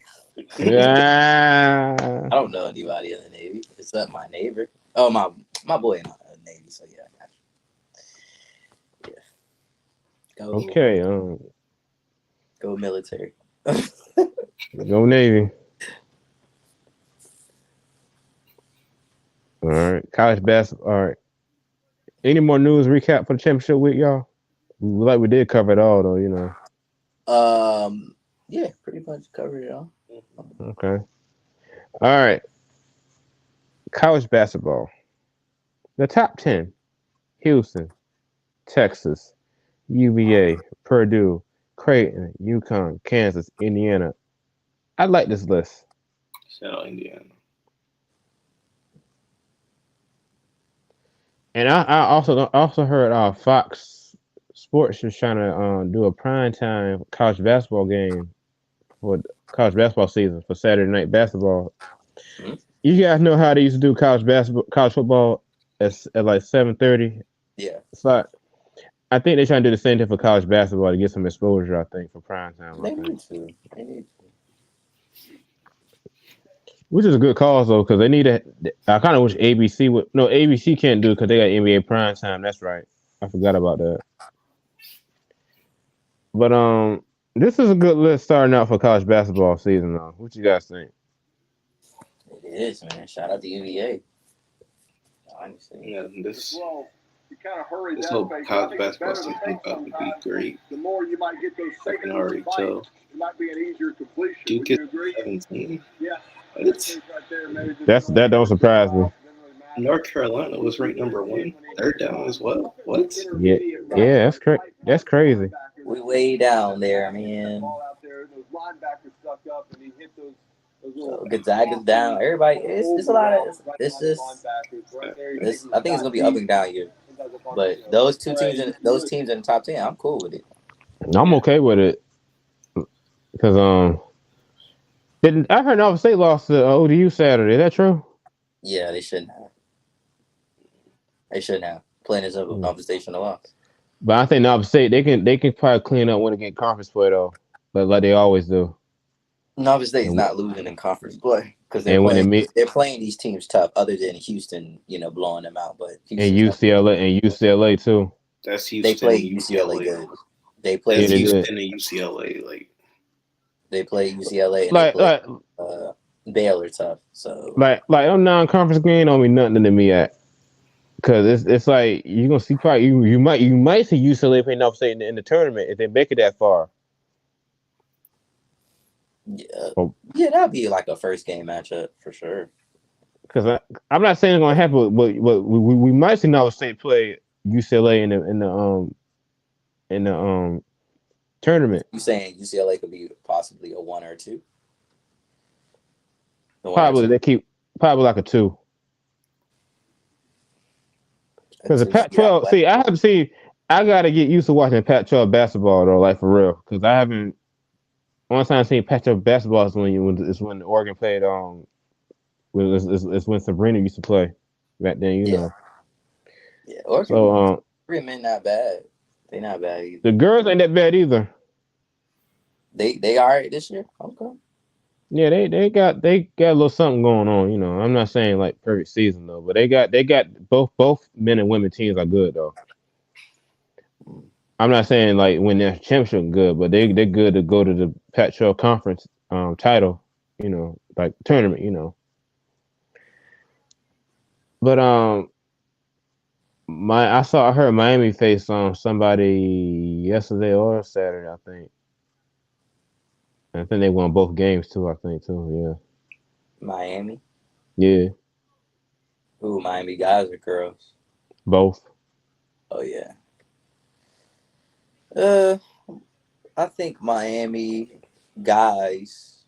Yeah. I don't know anybody in the Navy except my neighbor. Oh, my boy in the Navy. So yeah, I got you. Go. Okay. Go military. Go Navy. All right. College basketball. All right. Any more news recap for the championship week, y'all? Like we did cover it all, though. Yeah, pretty much covered it all. Okay. All right. College basketball. The top 10: Houston, Texas, UVA, Purdue, Creighton, UConn, Kansas, Indiana. I like this list. Shout out Indiana. And I also heard Fox Sports is trying to do a primetime college basketball game for college basketball season for Saturday night basketball. Hmm? You guys know how they used to do college football at like 7:30. Yeah. So I think they're trying to do the same thing for college basketball to get some exposure. I think for prime time. They need to. Which is a good cause though, because they need to. I kind of wish ABC would. No, ABC can't do it because they got NBA prime time. That's right. I forgot about that. But this is a good list starting out for college basketball season though. What you guys think? It is, man. Shout out to UVA. Honestly. Yeah, this You kind of hurry this that whole pace. I college think it's basketball better to season take about to be sometimes. great. The more you might get those I can seconds already in the fight, tell. it might be an easier completion. Duke Would is you agree? 17. Yeah. What? That don't surprise me. North Carolina was ranked number 1. They're down as well. What? Yeah, That's crazy. We way down there, man. So Gonzaga's down. Everybody, it's a lot of. It's just. I think it's gonna be up and down here. But those teams in the top 10, I'm cool with it. I'm okay with it because I heard Nova State lost to ODU Saturday. Is that true? Yeah, they shouldn't have. They shouldn't have. Playing as a conversational loss. But I think Nova State they can probably clean up when they get conference play though, but like they always do. Nova State's not losing in conference play because And when they meet, they're playing these teams tough. Other than Houston, blowing them out, but and UCLA too. That's Houston. They play and UCLA good. They That's play Houston and UCLA. Like they play UCLA and Like they play Baylor tough. So like them non-conference game don't mean nothing to me at. Cause it's like you gonna see probably you might see UCLA play Nova State in the tournament if they make it that far. Yeah, that'd be like a first game matchup for sure. Because I'm not saying it's gonna happen, but we might see Nova State play UCLA in the tournament. You saying UCLA could be possibly a 1 or 2? Probably like a 2. Because the Pac-12, I gotta get used to watching Pac-12 basketball though, like for real. Because I haven't. One time I seen Pac-12 basketball is when Oregon played it's when Sabrina used to play back then, you know. Yeah, Oregon. So men not bad. They not bad either. The girls ain't that bad either. They all right this year. Okay. Yeah, they got a little something going on, you know. I'm not saying like perfect season though, but they got both men and women teams are good though. I'm not saying like win their championship good, but they're good to go to the Pac-12 conference title, you know, like tournament, you know. But I heard Miami face somebody yesterday or Saturday, I think. I think they won both games too. I think too. Yeah. Miami. Yeah. Ooh, Miami guys or girls? Both. Oh yeah. I think Miami guys.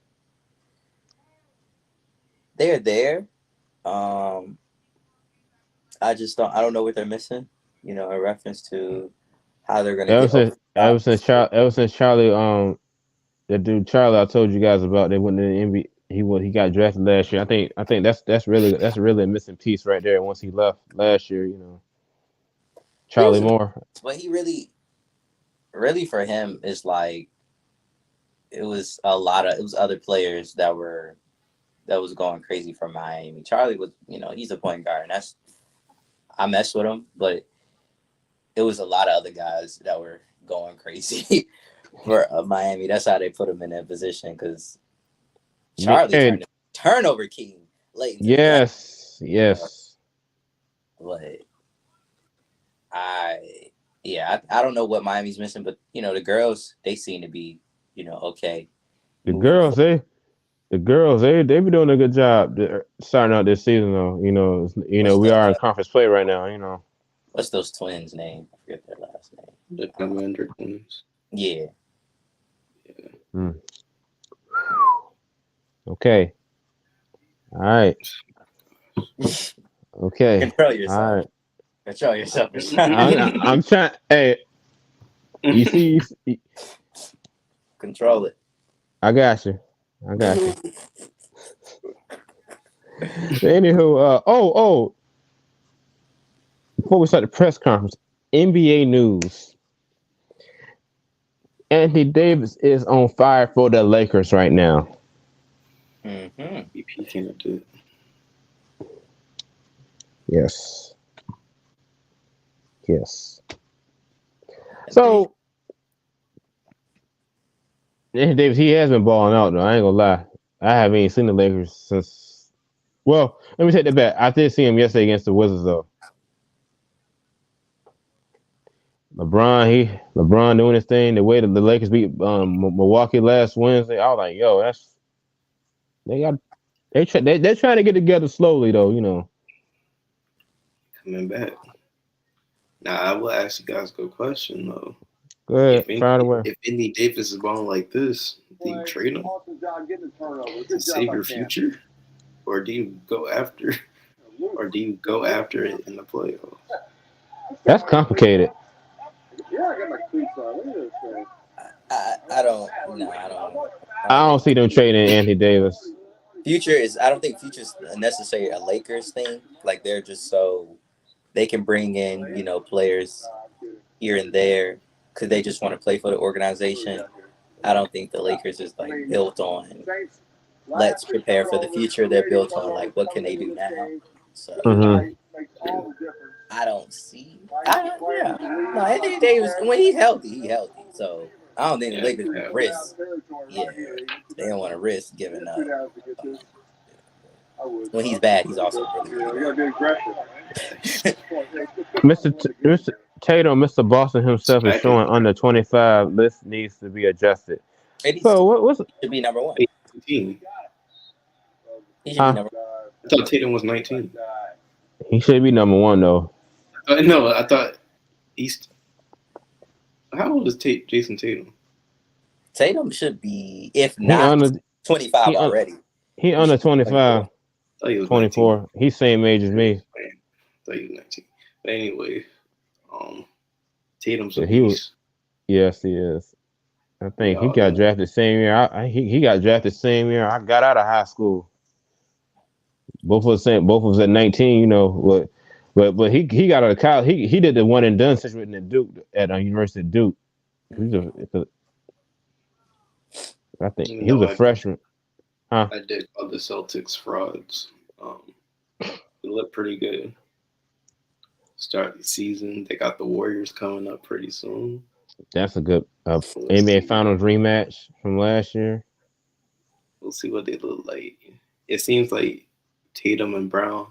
They're there. I don't know what they're missing. You know, in reference to how they're gonna ever since Charlie, that dude Charlie I told you guys about, they went to the NBA. He got drafted last year. I think that's really a missing piece right there. Once he left last year, you know, Charlie Moore. But he really for him is like it was other players that was going crazy for Miami. Charlie was, he's a point guard, and I mess with him, but it was a lot of other guys that were going crazy for Miami. That's how they put him in that position because Charlie turned into turnover king late into the play. Yes. But I don't know what Miami's missing, but the girls, they seem to be, okay. The girls, they be doing a good job starting out this season though. We are in conference play right now. What's those twins' name? I forget their last name. The Commander twins. Yeah. Okay. All right. Okay. Control yourself. All right. Control yourself. I'm trying. Hey, you see? Control it. I got you. Anywho, before we start the press conference, NBA news. Anthony Davis is on fire for the Lakers right now. Mm-hmm. He can't do it. Yes. So, Anthony Davis, he has been balling out though. I ain't gonna lie. I haven't even seen the Lakers since. Well, let me take that back. I did see him yesterday against the Wizards though. LeBron doing his thing. The way that the Lakers beat Milwaukee last Wednesday, I was like, yo, they're trying to get together slowly though. Coming back. Now I will ask you guys a good question though. Go ahead, find a way. If Anthony Davis is balling like this, do you trade him to save your future, or do you go after it in the playoffs? That's complicated. I don't. I don't see them trading Anthony Davis. I don't think Future's necessarily a Lakers thing. Like they're just so they can bring in players here and there because they just want to play for the organization. I don't think the Lakers is like built on let's prepare for the future. They're built on like what can they do now. So I don't see. No, Anthony Davis when he's healthy, he's healthy. So I don't think the Lakers risk. Yeah, they don't want to risk giving up. When he's bad, he's also really good. Mr. Tatum, Mr. Boston himself is showing under 25. List needs to be adjusted. So what's should be number one? 18. He should be number one. I thought Tatum was 19. He should be number one though. No, I thought East. How old is Jason Tatum? Tatum should be, if not 25 already. He under 25. 24. 19. He's same age as me. I thought he was 19. But anyway, Tatum's Yes, he is. I think he got drafted same year. He got drafted same year I got out of high school. Both of us at 19. But he got out of college. He did the one and done situation at Duke at University of Duke. I think he was a freshman. Huh? I did call the Celtics frauds. They look pretty good. Start the season. They got the Warriors coming up pretty soon. That's a good NBA Finals rematch from last year. We'll see what they look like. It seems like Tatum and Brown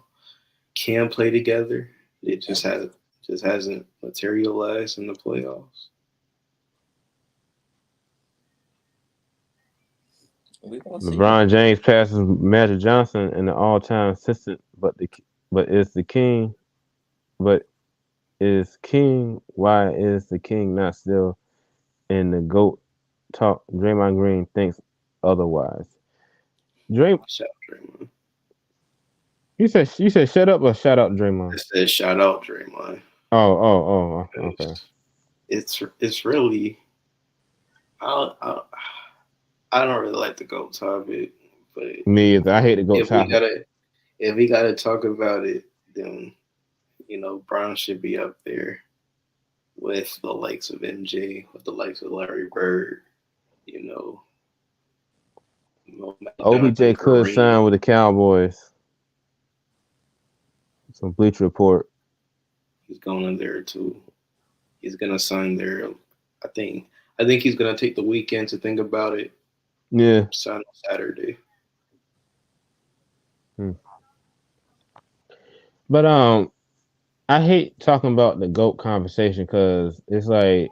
can play together. It just hasn't materialized in the playoffs. LeBron James passes Magic Johnson in the all-time assistant, but is King. Why is the King not still in the GOAT talk? Draymond Green thinks otherwise. Draymond. You said shut up or shout out Draymond? I said shout out Draymond. Oh, okay. It's really I don't really like the GOAT topic, but me either. I hate the GOAT topic. If we gotta talk about it, then Brown should be up there with the likes of MJ, with the likes of Larry Bird. OBJ could sign with the Cowboys. Some Bleacher Report. He's going in there too. he's gonna sign there. I think he's gonna take the weekend to think about it. Yeah. Sign on Saturday. But I hate talking about the GOAT conversation because it's like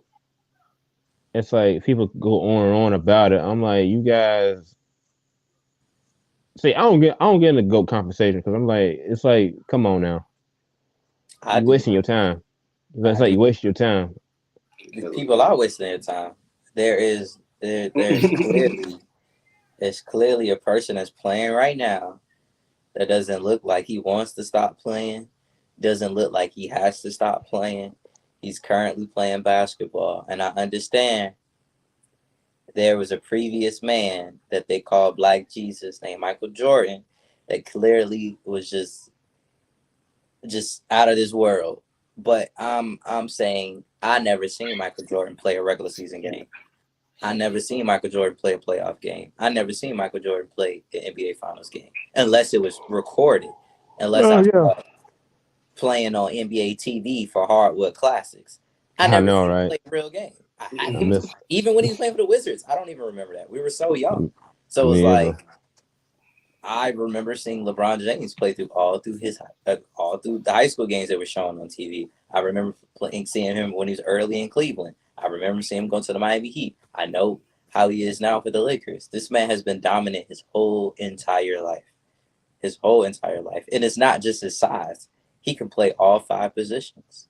people go on and on about it. I'm like, you guys see, I don't get in the GOAT conversation because I'm like, it's like, come on now, I you do. wasting your time. It's I like do. you waste your time. People are wasting their time. There's clearly a person that's playing right now that doesn't look like he wants to stop playing, doesn't look like he has to stop playing. He's currently playing basketball, and I understand there was a previous man that they called Black Jesus named Michael Jordan that clearly was just out of this world. But I'm saying I never seen Michael Jordan play a regular season game. I never seen Michael Jordan play a playoff game. I never seen Michael Jordan play an NBA Finals game unless it was recorded, unless I Yeah. saw playing on NBA TV for Hardwood Classics. I I never know, seen him right? play a real game. I miss Even when he was playing for the Wizards, I don't even remember that. We were so young. So it was me either. like I remember seeing LeBron James play through all through the high school games that were shown on TV. I remember seeing him when he was early in Cleveland. I remember seeing him going to the Miami Heat. I know how he is now for the Lakers. This man has been dominant his whole entire life. And it's not just his size. He can play all 5 positions.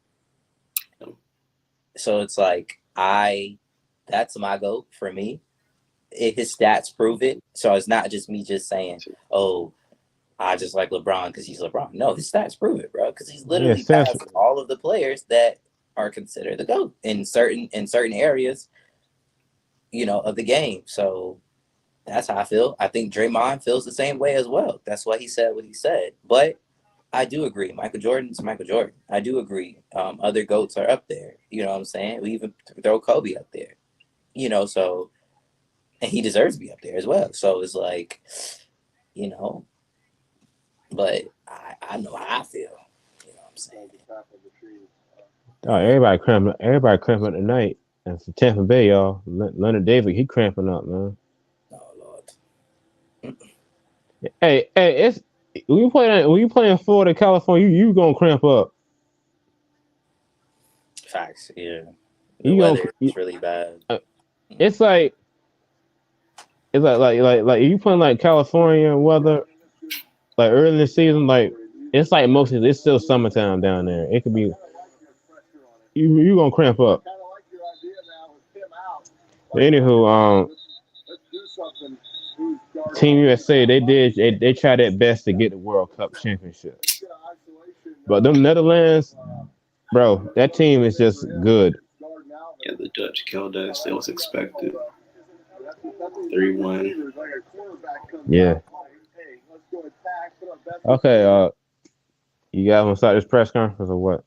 So it's like that's my GOAT for me. His stats prove it. So it's not just me just saying, oh, I just like LeBron because he's LeBron. No, his stats prove it, bro. Because he's literally passed all of the players that are considered the GOAT in certain areas, of the game. So that's how I feel. I think Draymond feels the same way as well. That's why he said what he said. But I do agree. Michael Jordan's Michael Jordan. I do agree. Other GOATs are up there. You know what I'm saying? We even throw Kobe up there. So and he deserves to be up there as well. So it's like, but I know how I feel. You know what I'm saying? Oh, everybody cramping up tonight. That's the Tampa Bay, y'all. Leonard David, he cramping up, man. Oh Lord. Hey, it's when you playing Florida, California, you gonna cramp up. Facts, yeah. The weather is really bad. It's like you playing like California weather, like early in the season, like it's like mostly it's still summertime down there. It could be you gonna cramp up. But anywho, Team USA they tried their best to get the World Cup championship, but them Netherlands, bro, that team is just good. Yeah, the Dutch killed us. It was expected. 3-1. Yeah. Okay. You guys want to start this press conference or what?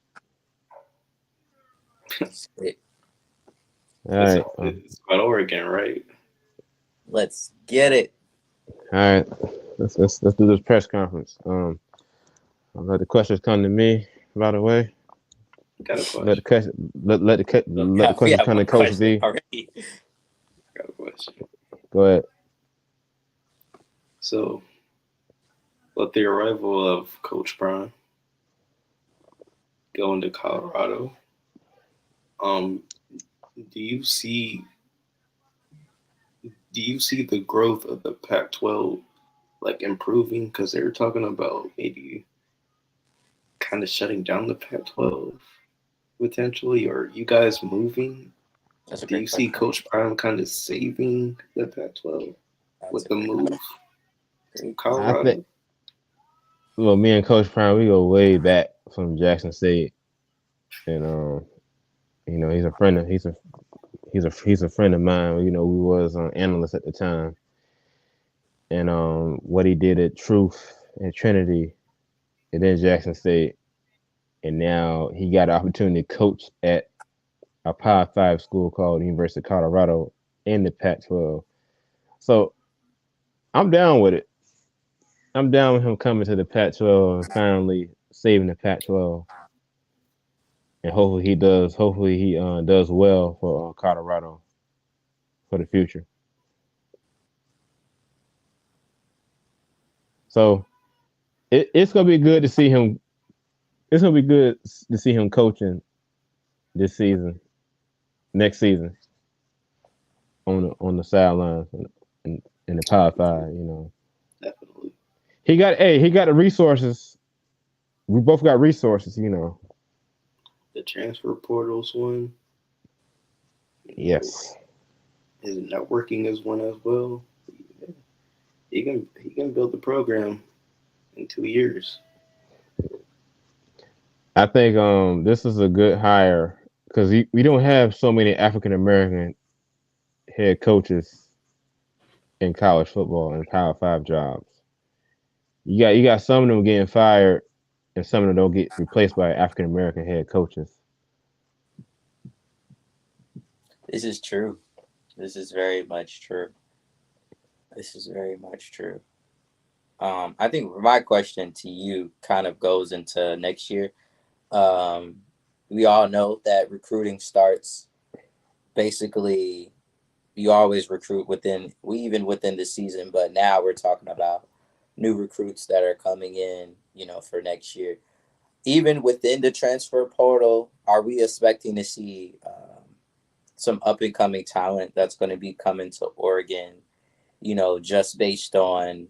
All right. It's about Oregon, right? Let's get it. All right. Let's do this press conference. I'll let the questions come to me. By the way, Got a question. let the questions come to Coach V. Already. Got a question. Go ahead. So, with the arrival of Coach Brown going to Colorado, do you see the growth of the Pac-12 like improving? Because they were talking about maybe kind of shutting down the Pac-12 potentially, or you guys moving? Do you see Coach Brown kind of saving the Pac-12 with the move to Colorado? Well, me and Coach Brown, we go way back from Jackson State, and he's a friend of mine. We was analysts at the time, and what he did at Truth and Trinity, and then Jackson State, and now he got an opportunity to coach at a Power 5 school called University of Colorado in the Pac-12. So I'm down with it. I'm down with him coming to the Pac-12 and finally saving the Pac-12. and hopefully he does. Hopefully he does well for Colorado for the future. So it's gonna be good to see him. It's gonna be good to see him coaching this season, next season on the sidelines in the Power Five. You know, Definitely. he got the resources. We both got resources. You know. The transfer portals one. You know, Yes. his networking is one as well. He can build the program in 2 years. I think this is a good hire because we don't have so many African American head coaches in college football and Power Five jobs. You got some of them getting fired, and some of them don't get replaced by African American head coaches. This is true. This is very much true. This is very much true. I think my question to you kind of goes into next year. Um, we all know that recruiting starts basically. You always recruit within, we even within the season, but now we're talking about new recruits that are coming in, for next year. Even within the transfer portal, are we expecting to see some up and coming talent that's going to be coming to Oregon? Just based on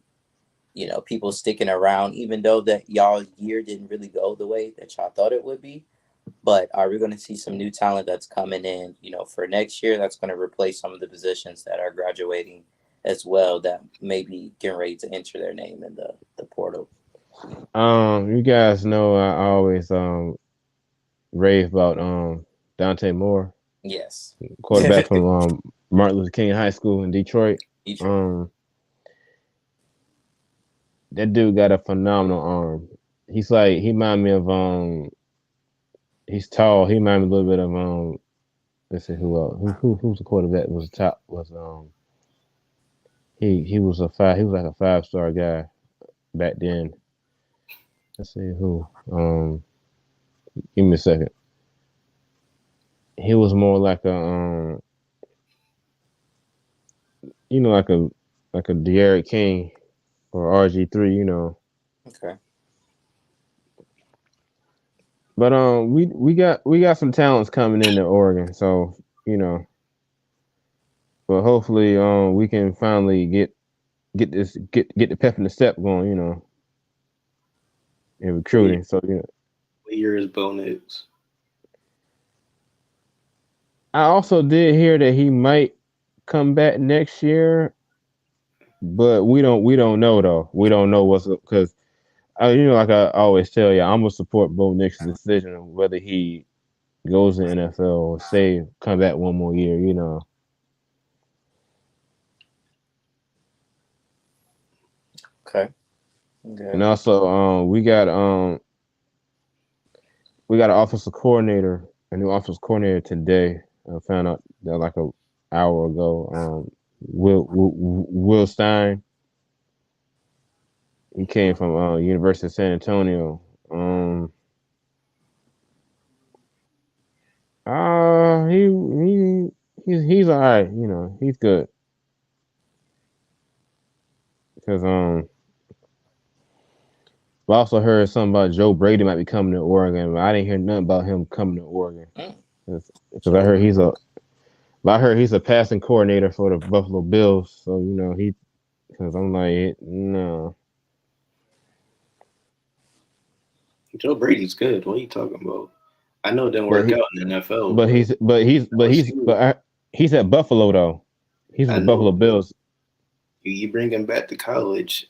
people sticking around, even though that y'all year didn't really go the way that y'all thought it would be. But are we going to see some new talent that's coming in, for next year that's going to replace some of the positions that are graduating as well that may be getting ready to enter their name in the portal? You guys know I always rave about Dante Moore, Yes. quarterback from Martin Luther King High School in Detroit. That dude got a phenomenal arm. He remind me of he's tall. He remind me a little bit of let's see who else. Who's the quarterback was top was he was he was like a 5-star guy back then. Let's see who. Give me a second. He was more like a like a De'Aaron King or RG3, Okay. But we got some talents coming into Oregon, so you know. But hopefully we can finally get the pep in the step going, in recruiting. So What year is Bo Nix? I also did hear that he might come back next year, but we don't know though. We don't know what's up because like I always tell you, I'm gonna support Bo Nix's decision on whether he goes to NFL or say come back one more year. Okay. And also we got an offensive coordinator, a new offensive coordinator today. I found out that like a hour ago. Will Stein. He came from University of San Antonio. He's all right. He's good because I also heard something about Joe Brady might be coming to Oregon, but I didn't hear nothing about him coming to Oregon because I heard he's a passing coordinator for the Buffalo Bills. So because I'm like no. Joe Brady's good. What are you talking about? I know it didn't work out in the NFL, he's at Buffalo though. He's at I the know Buffalo Bills. you bring him back to college.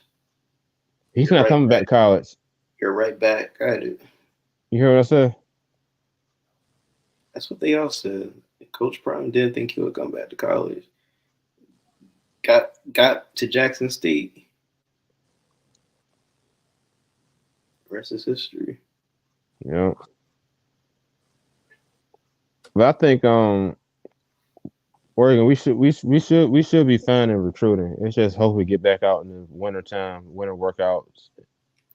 He's not coming back to college. You're right back at it. You hear what I said? That's what they all said. Coach Prime didn't think he would come back to college. Got to Jackson State. The rest is history. Yeah. But I think Oregon we should be fine in recruiting. It's just hope we get back out in the winter time, winter workouts,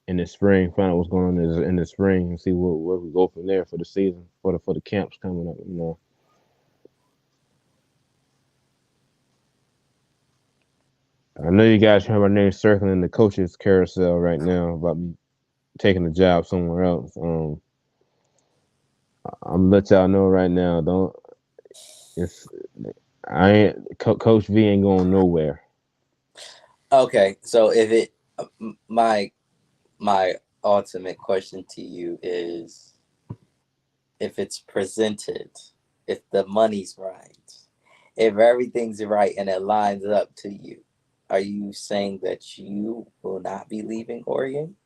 in the spring, find out what's going on in the spring, and see where we go from there for the season, for the camps coming up. I know you guys heard my name circling the coaches carousel right now about me taking a job somewhere else. I'm gonna let y'all know right now. Don't it's I ain't Coach V ain't going nowhere. Okay, so if it my ultimate question to you is, if it's presented, if the money's right, if everything's right and it lines up to you, are you saying that you will not be leaving Oregon?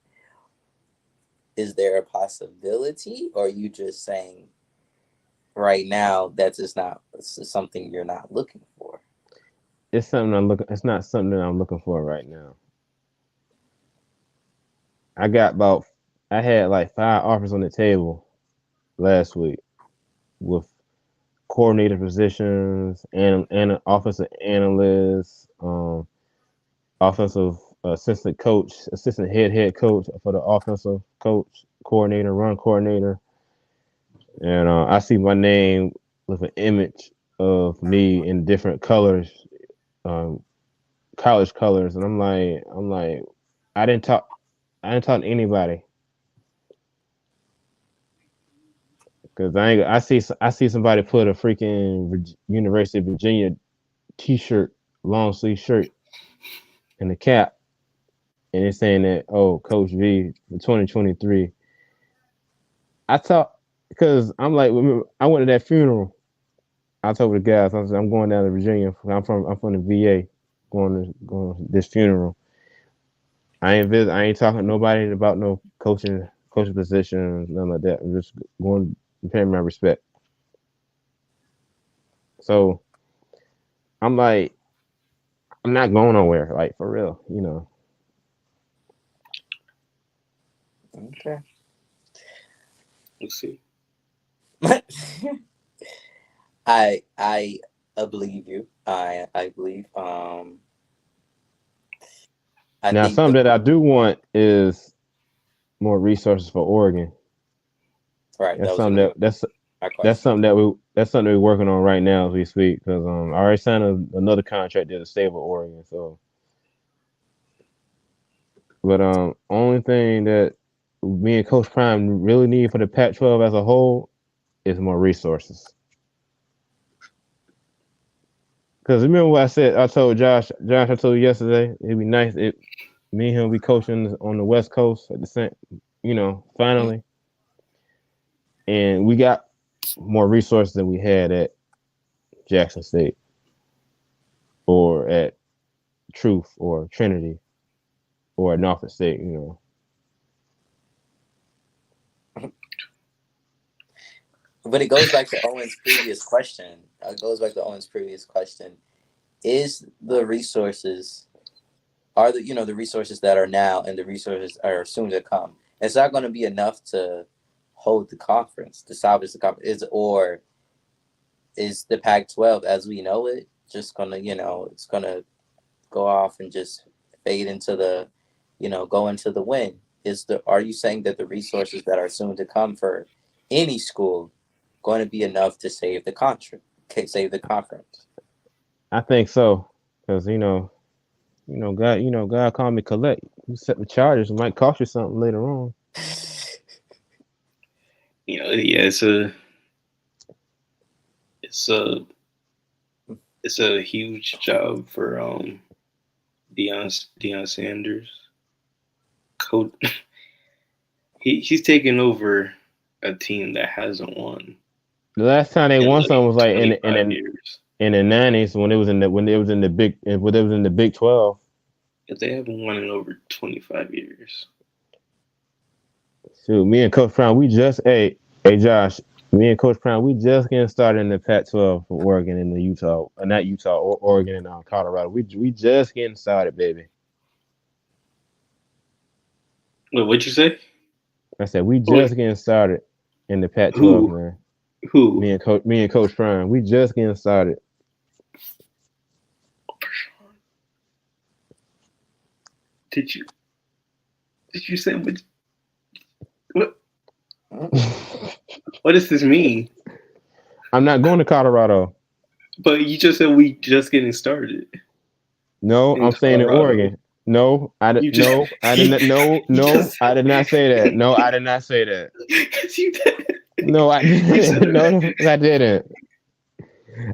Is there a possibility, or are you just saying right now that's just not something you're not looking for? It's not something that I'm looking for right now. I had like 5 offers on the table last week with coordinator positions and offensive analysts, offensive assistant head coach for the offensive coach, coordinator, run coordinator, and I see my name with an image of me in different colors, um, college colors, and I'm like, I didn't talk, I didn't talk to anybody because I see somebody put a freaking University of Virginia T-shirt, long sleeve shirt, and the cap, and it's saying that, oh, Coach V for 2023. I thought, because I'm like, remember, I went to that funeral. I told the guys, I said, I'm going down to Virginia. I'm from the VA, going to this funeral. I ain't talking to nobody about no coaching positions, nothing like that. I'm just going to pay my respect. So I'm like, I'm not going nowhere, like for real. Okay. Let's see. I believe you. I believe. I Now, think something that I do want is more resources for Oregon. right. That That's was gonna be my that's question. something we're working on right now as we speak. Because I already signed another contract to stay with Oregon. So, but only thing that me and Coach Prime really need for the Pac-12 as a whole is more resources. Because remember what I said? I told Josh. I told you yesterday. It'd be nice if me and him be coaching on the West Coast at the same, finally. And we got more resources than we had at Jackson State or at Truth or Trinity or at Norfolk State. But it goes back to Owen's previous question. Is the resources are the resources that are now and the resources are soon to come? It's not going to be enough to hold the conference, to salvage the conference, or is the Pac-12 as we know it just gonna it's gonna go off and just fade into go into the wind? Are you saying that the resources that are soon to come for any school going to be enough to save the contract, save the conference? I think so. Because God called me collect. You set the charges, it might cost you something later on. Yeah, it's a it's a huge job for Deion Sanders. Coach, he's taking over a team that hasn't won The last time they in won like something was like 25 years. in the '90s when it was in the Big 12. If they haven't won in over 25 years. Shoot, me and Coach Brown, we just hey Josh, me and Coach Brown, we just getting started in the Pac-12 for Oregon and the Utah, not Utah, Oregon and Colorado. We just getting started, baby. Wait, what'd you say? I said we Wait, just getting started in the Pac-12, who? man. Who? Me and Coach Brown, we just getting started. Did you? Did you say what? What does this mean? I'm not going to Colorado. But you just said we just getting started. No, In I'm saying in Colorado. Oregon. No, I did. You just- No, I did not. No, you no, just- I did not say that. No, I did not say that. Yes, you did. No, I You said didn't. No, it. I didn't.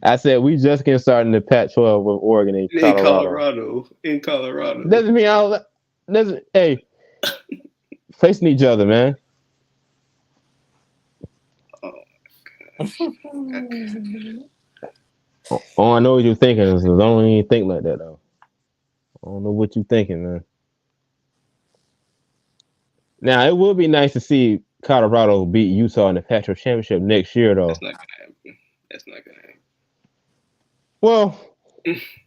I said we just getting started in the Pac-12 with Oregon and Colorado. In Colorado. Doesn't mean I'll. Doesn't. Hey, facing each other, man. Oh, I know what you're thinking. So don't even think like that though. I don't know what you're thinking, man. Now it would be nice to see Colorado beat Utah in the Pac-12 championship next year, though. That's not gonna happen. That's not gonna happen. Well,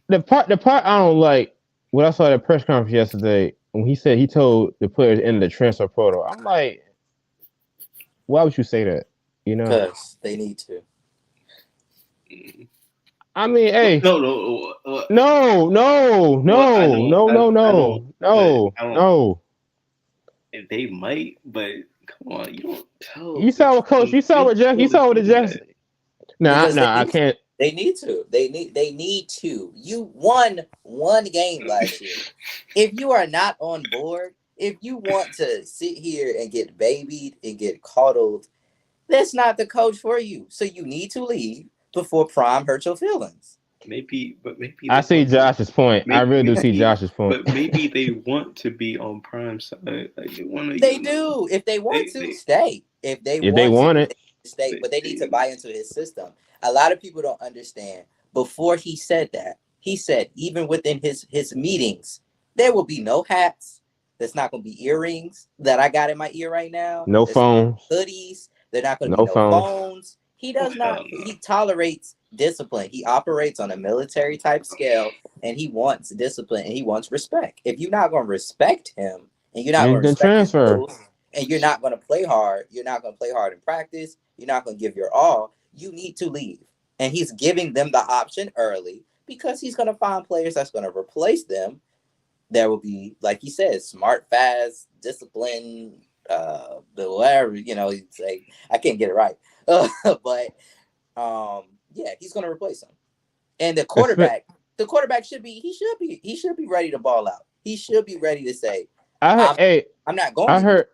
the part I don't like, what I saw at the press conference yesterday when he said he told the players in the transfer portal. I'm like, why would you say that? You know, Because they need to. I mean, hey, No. no. They might, but come on, you don't tell. You saw what coach. You saw what Jeff. You saw what the Jeff. Nah, I can't. They need to. They need to. You won one game last year. If you are not on board, if you want to sit here and get babied and get coddled, that's not the coach for you. So you need to leave before Prime hurts your feelings. Maybe. I see Josh's point. I really do see Josh's point. But maybe they want to be on Prime side. Like they want to. They do. If they want to, stay. If they want it, stay. But they need to buy into his system. A lot of people don't understand. Before he said that, he said even within his meetings, there will be no hats. There's not going to be earrings that I got in my ear right now. No phones. Hoodies. They're not going to be no phones. He does not. He tolerates discipline. He operates on a military type scale, and he wants discipline and he wants respect. If you're not going to respect him, and you're not going to respect his rules, and you're not going to play hard, you're not going to play hard in practice, you're not going to give your all, you need to leave. And he's giving them the option early because he's going to find players that's going to replace them. There will be, like he says, smart, fast, discipline, whatever, he's like, I can't get it right. But yeah, he's going to replace him. And the quarterback should be ready to ball out. He should be ready to say, I'm not going. I heard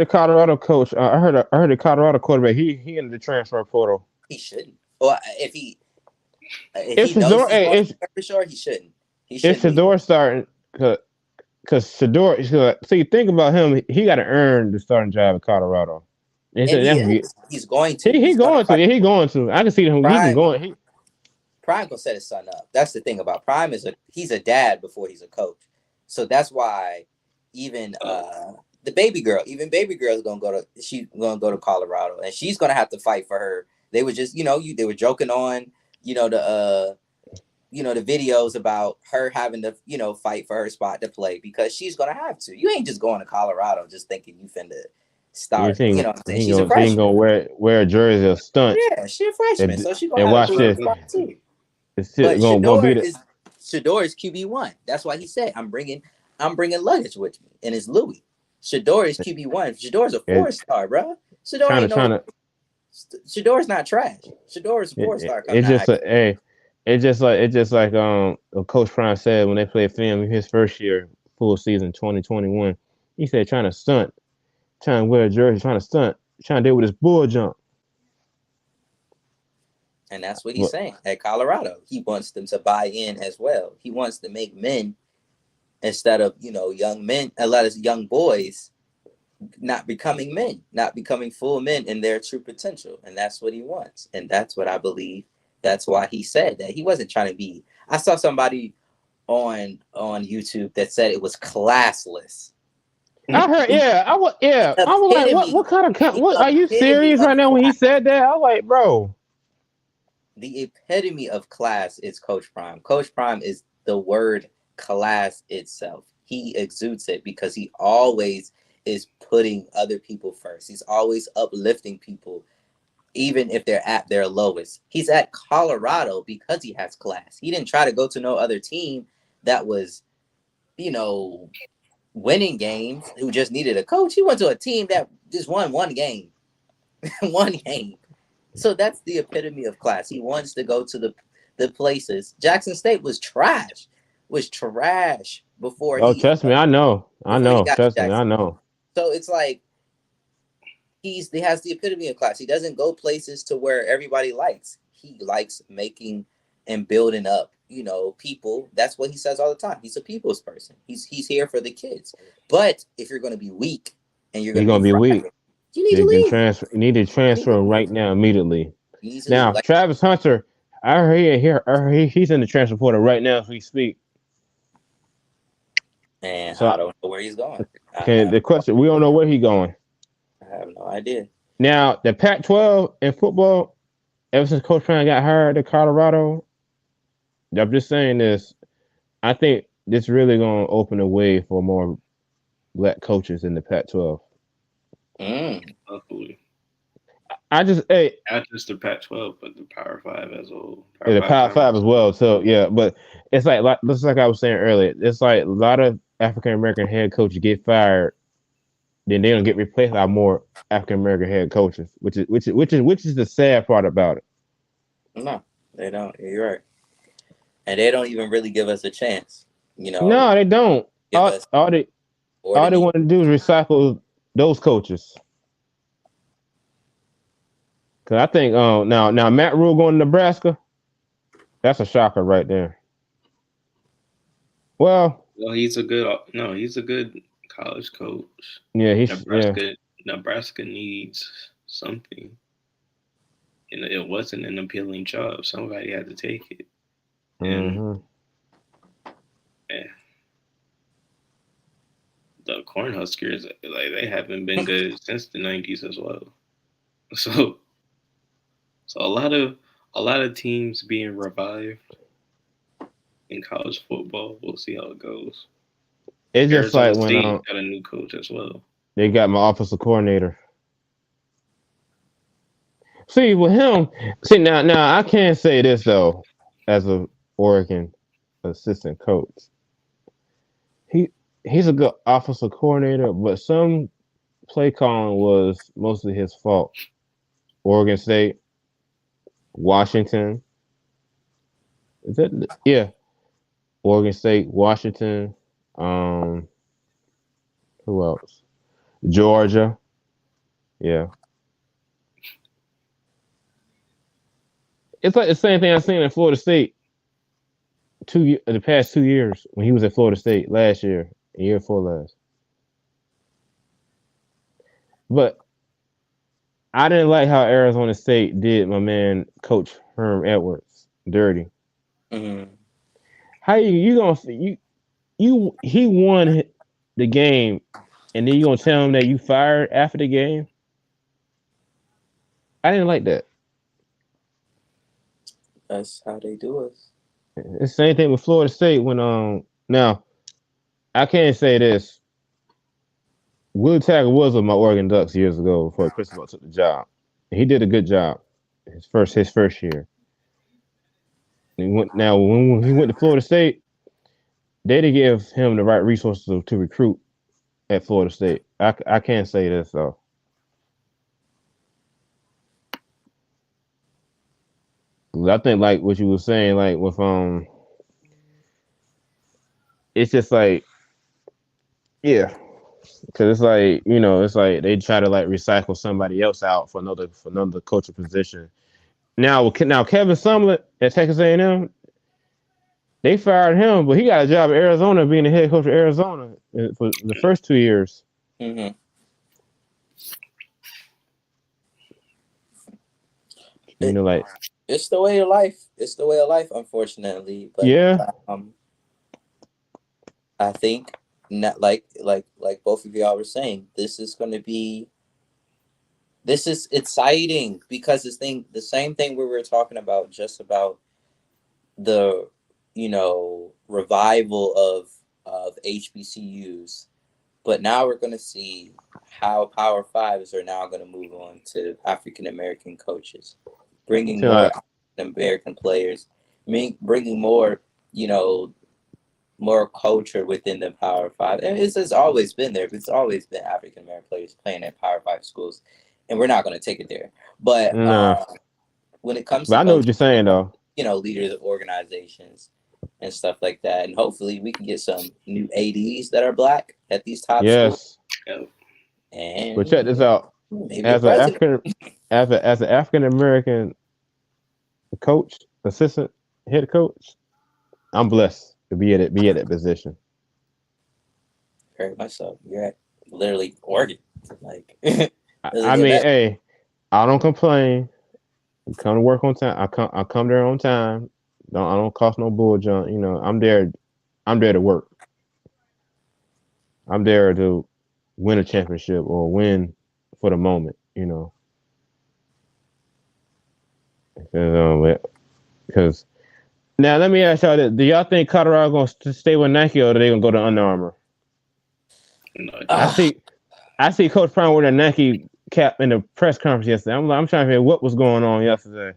the Colorado coach. I heard the Colorado quarterback. He in the transfer portal. He shouldn't. Well, if he knows for sure, he shouldn't. If Shador starting, because Shador. See, think about him. He got to earn the starting job in Colorado. He's going to. He's going to. I can see him. Prime, he's going. Prime gonna set his son up. That's the thing about Prime he's a dad before he's a coach. So that's why even the baby girl is gonna go to Colorado, and she's gonna have to fight for her. They were just they were joking on the videos about her having to fight for her spot to play because she's gonna have to. You ain't just going to Colorado just thinking you finna start. She's a freshman. He gonna wear a jersey or stunt. Yeah, she's a freshman, so she's gonna have to spot too. But Shador is QB1. That's why he said I'm bringing luggage with me, and it's Louis. Shador is QB1. Shador's a 4-star, bro. Shador's not trash. Shador is a 4-star. It's just like Coach Prime said when they played film his first year, full season 2021. He said trying to wear a jersey, trying to deal with his bull jump. And that's what he's saying at Colorado. He wants them to buy in as well. He wants to make men instead of young men, a lot of young boys not becoming men, not becoming full men in their true potential. And that's what he wants. And that's what I believe. That's why he said that. He wasn't trying to be. I saw somebody on YouTube that said it was classless. I heard, I was like, what kind of, what are you serious right now when he said that? I was like, bro. The epitome of class is Coach Prime. Coach Prime is the word class itself. He exudes it because he always is putting other people first. He's always uplifting people, even if they're at their lowest. He's at Colorado because he has class. He didn't try to go to no other team that was, winning games, who just needed a coach. He went to a team that just won one game. One game. So that's the epitome of class. He wants to go to the places. Jackson State was trash. Before Oh, he trust me, I know. got to Trust me, I Jackson. know. So it's like he has the epitome of class. He doesn't go places to where everybody likes. He likes making and building up, people. That's what he says all the time. He's a people's person. He's here for the kids. But if you're going to be weak and you're going You're to gonna be be weak. fragile, you need to leave. You need to transfer right now, immediately. You need to leave. Now, Like, Travis Hunter, I heard he's in the transfer portal right now as we speak. and So, I don't know where he's going. the question, we don't know where he's going. I have no idea. Now, the Pac-12 in football, ever since Coach Fran got hired at Colorado, I'm just saying this. I think this really gonna open the way for more black coaches in the Pac-12. Hopefully. I just Not just the Pac-12, but the Power 5 as a whole. the Power 5 as well. So yeah, but it's just like I was saying earlier. It's like a lot of African American head coaches get fired, then they don't get replaced by more African American head coaches, which is the sad part about it. No, they don't. You're right. And they don't even really give us a chance. No, they don't. All they want to do is recycle those coaches. Cause I think now Matt Rule going to Nebraska, that's a shocker right there. Well, he's a good college coach. Yeah, Nebraska needs something. And it wasn't an appealing job. Somebody had to take it. And the Cornhuskers, they haven't been good since the 90s as well. So a lot of teams being revived in college football. We'll see how it goes. It's just Arizona like when State got a new coach as well. They got my offensive coordinator. See with him. See now I can't say this though, as a Oregon assistant coach. He's a good offensive coordinator, but some play calling was mostly his fault. Oregon State, Washington. Is that Oregon State, Washington. Who else? Georgia. Yeah. It's like the same thing I've seen in Florida State the past 2 years when he was at Florida State last year, and year before last. But I didn't like how Arizona State did my man Coach Herm Edwards dirty. Mm-hmm. How you gonna he won the game, and then you gonna tell him that you fired after the game? I didn't like that. That's how they do us. It's the same thing with Florida State when now I can't say this. Will Taggart was with my Oregon Ducks years ago before Cristobal took the job. And he did a good job his first year. When he went to Florida State, they didn't give him the right resources to recruit at Florida State. I can't say this though. I think like what you were saying, like with it's just like because it's like it's like they try to like recycle somebody else out for another coaching position. Now Kevin Sumlin at Texas A&M, they fired him, but he got a job at Arizona being the head coach of Arizona for the first 2 years. Mm-hmm. Like it's the way of life. It's the way of life, unfortunately. But I think not like both of y'all were saying, this is exciting because the same thing we were talking about, just about the revival of HBCUs, but now we're going to see how Power Fives are now going to move on to African American coaches, bringing more African American players, bringing more more culture within the Power Five. And it's always been there. It's always been African American players playing at Power Five schools, and we're not going to take it there. But Nah, when it comes but to I know what coaching, you're saying though. leaders of organizations and stuff like that, and hopefully we can get some new ADs that are black at these top schools, Yes, but check this and out. maybe a As an president. African American coach, assistant, head coach, I'm blessed to be at that position. Very much so. You're at literally Oregon. Like, doesn't I get mean, better. hey, I don't complain. I come to work on time. I come there on time. I don't cost no bull junk. You know, I'm there. I'm there to work. I'm there to win a championship or win for the moment. You know, because now let me ask y'all this: do y'all think Colorado going to stay with Nike or are they going to go to Under Armour? No, I Ah, see. I see Coach Prime with a Nike cap in the press conference yesterday. I'm trying to figure what was going on yesterday.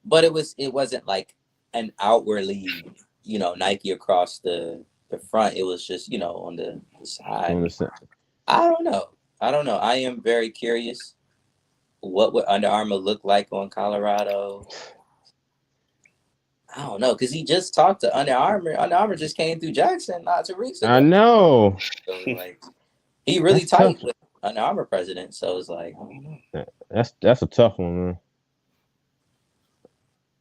but it wasn't like an outwardly, Nike across the front. It was just, on the side. On the I don't know. I don't know. I am very curious. What would Under Armour look like on Colorado? I don't know, because he just talked to Under Armour. Under Armour just came through Jackson not 2 weeks I ago. know. So like he really That's tough. tight with Under Armour president. So it's like, I don't know. That's a tough one, man.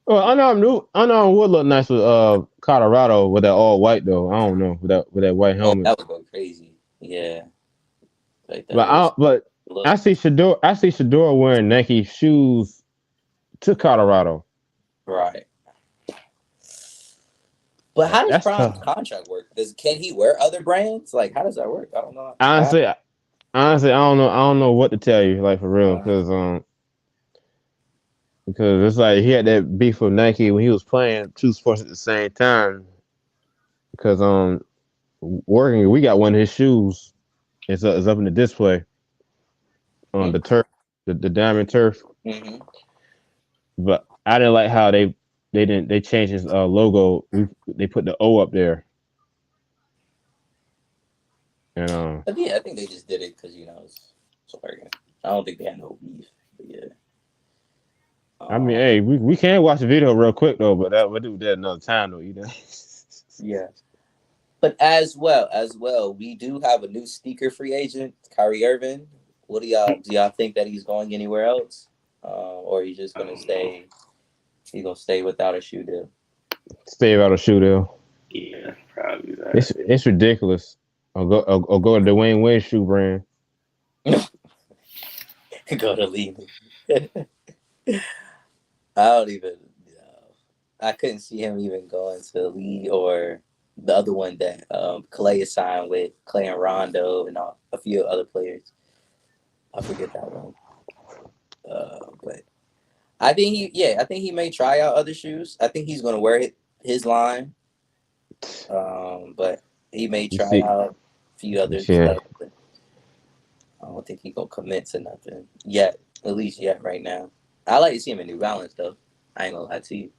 Well, I know it would look nice with Colorado with that all white though. I don't know with that white Oh, helmet. that would go crazy. Yeah. Like that is But look I see Shador wearing Nike shoes to Colorado. right. But how does That's Prime's tough. contract work? Can he wear other brands? Like, how does that work? I don't know. Honestly, honestly, I don't know. I don't know what to tell you, like for real, Uh, because it's like he had that beef with Nike when he was playing two sports at the same time. Because Oregon, we got one of his shoes. It's up in the display on the turf, the diamond turf. mm-hmm. But I didn't like how they changed his logo. They put the O up there, and I think they just did it because it's Oregon. I don't think they had no beef. But yeah. I mean, Um, hey, we can watch the video real quick though, but we'll do that another time though. You know. yeah. But as well, we do have a new sneaker free agent, Kyrie Irving. What do y'all think that he's going anywhere else, or he's just I gonna don't know. stay? He's gonna stay without a shoe deal. Stay out of shoe though. Yeah, probably that. It's ridiculous. Or go to Dwayne Wade shoe brand. Go to leave. I don't even. I couldn't see him even going to the league or the other one that Clay is signed with, Clay and Rondo and a few other players. I forget that one. But I think he may try out other shoes. I think he's gonna wear his line. But he may You try see, out a few other yeah. stuff. But I don't think he's gonna commit to nothing yet. At least yet right now. I like to see him in New Balance though. I ain't gonna lie to you.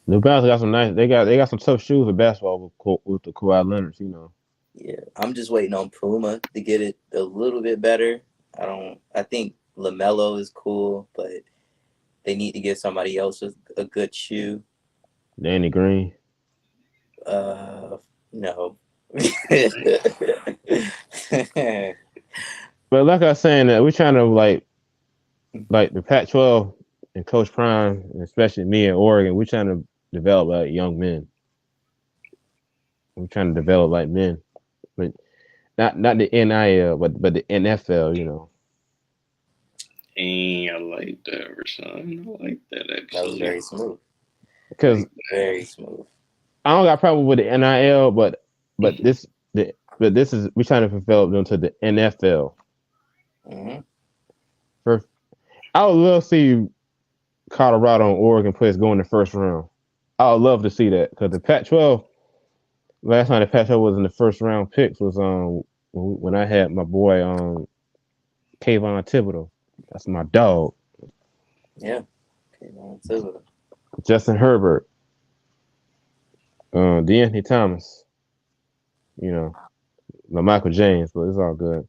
New Balance got some nice. They got some tough shoes with basketball with the Kawhi Leonard's. You know. Yeah, I'm just waiting on Puma to get it a little bit better. I think LaMelo is cool, but they need to get somebody else with a good shoe. Danny Green. No. But like I was saying, that we're trying to like the Pac-12 and Coach Prime, and especially me in Oregon, we're trying to develop like young men. We're trying to develop like men, but not the NIL, but the NFL. You know, And I like that, Rashawn. I like that That was actually. very smooth. because Very smooth. I don't got a problem with the NIL, but this is we trying to develop them to the NFL. Mm-hmm. First, I would love to see Colorado and Oregon players go in the first round. I would love to see that because the Pac-12 last time the Pac-12 was in the first round picks was when I had my boy Kayvon Thibodeau. That's my dog. Yeah. Okay, well, so, Justin Herbert, DeAnthony Thomas. you know, no Michael James, but it's all good.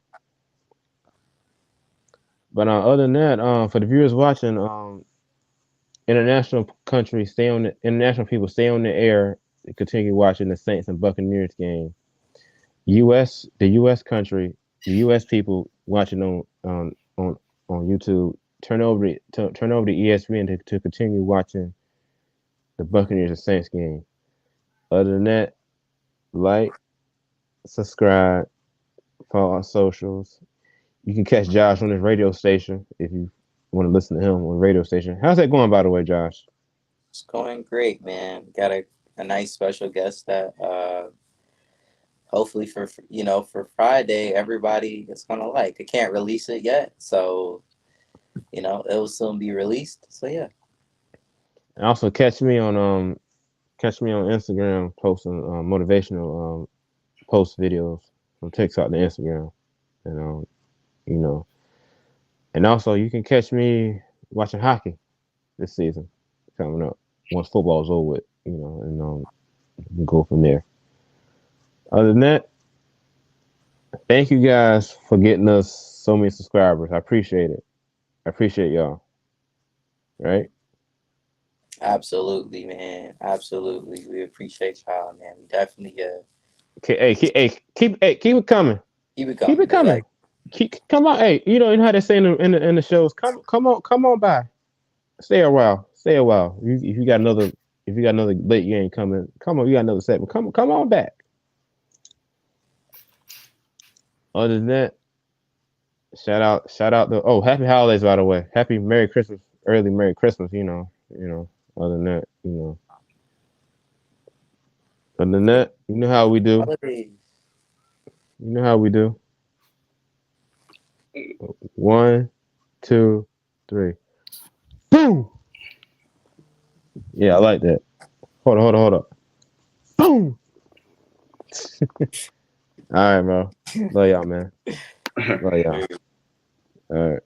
But other than that, for the viewers watching, international people stay on the air and continue watching the Saints and Buccaneers game. The U.S. country, the U.S. people watching on YouTube, turn over the ESPN to continue watching the Buccaneers and Saints game. Other than that, like, subscribe, follow our socials. You can catch Josh on his radio station if you want to listen to him on the radio station. How's that going, by the way, Josh? It's going great, man. Got a nice special guest that hopefully for Friday everybody is gonna like. I can't release it yet, so it will soon be released. So yeah. And also catch me on Instagram posting motivational post videos from TikTok to Instagram, and and also you can catch me watching hockey this season coming up once football's over with, and we can go from there. Other than that, thank you guys for getting us so many subscribers. I appreciate it. I appreciate y'all. Right? Absolutely, man. Absolutely. We appreciate y'all, man. We definitely Keep it coming. keep it Keep it coming. Come on. Hey, you know how they say in the shows. Come on by. Stay a while. If you got another late game coming, come on. You got another segment. Come on back. Other than that, shout out to happy holidays, by the way. Happy Merry Christmas, early Merry Christmas. Other than that, Other than that, you know how we do. holidays. You know how we do. 1, 2, 3. Boom. Yeah, I like that. Hold on. Boom. All right, bro. Love y'all, man. Love y'all. All right.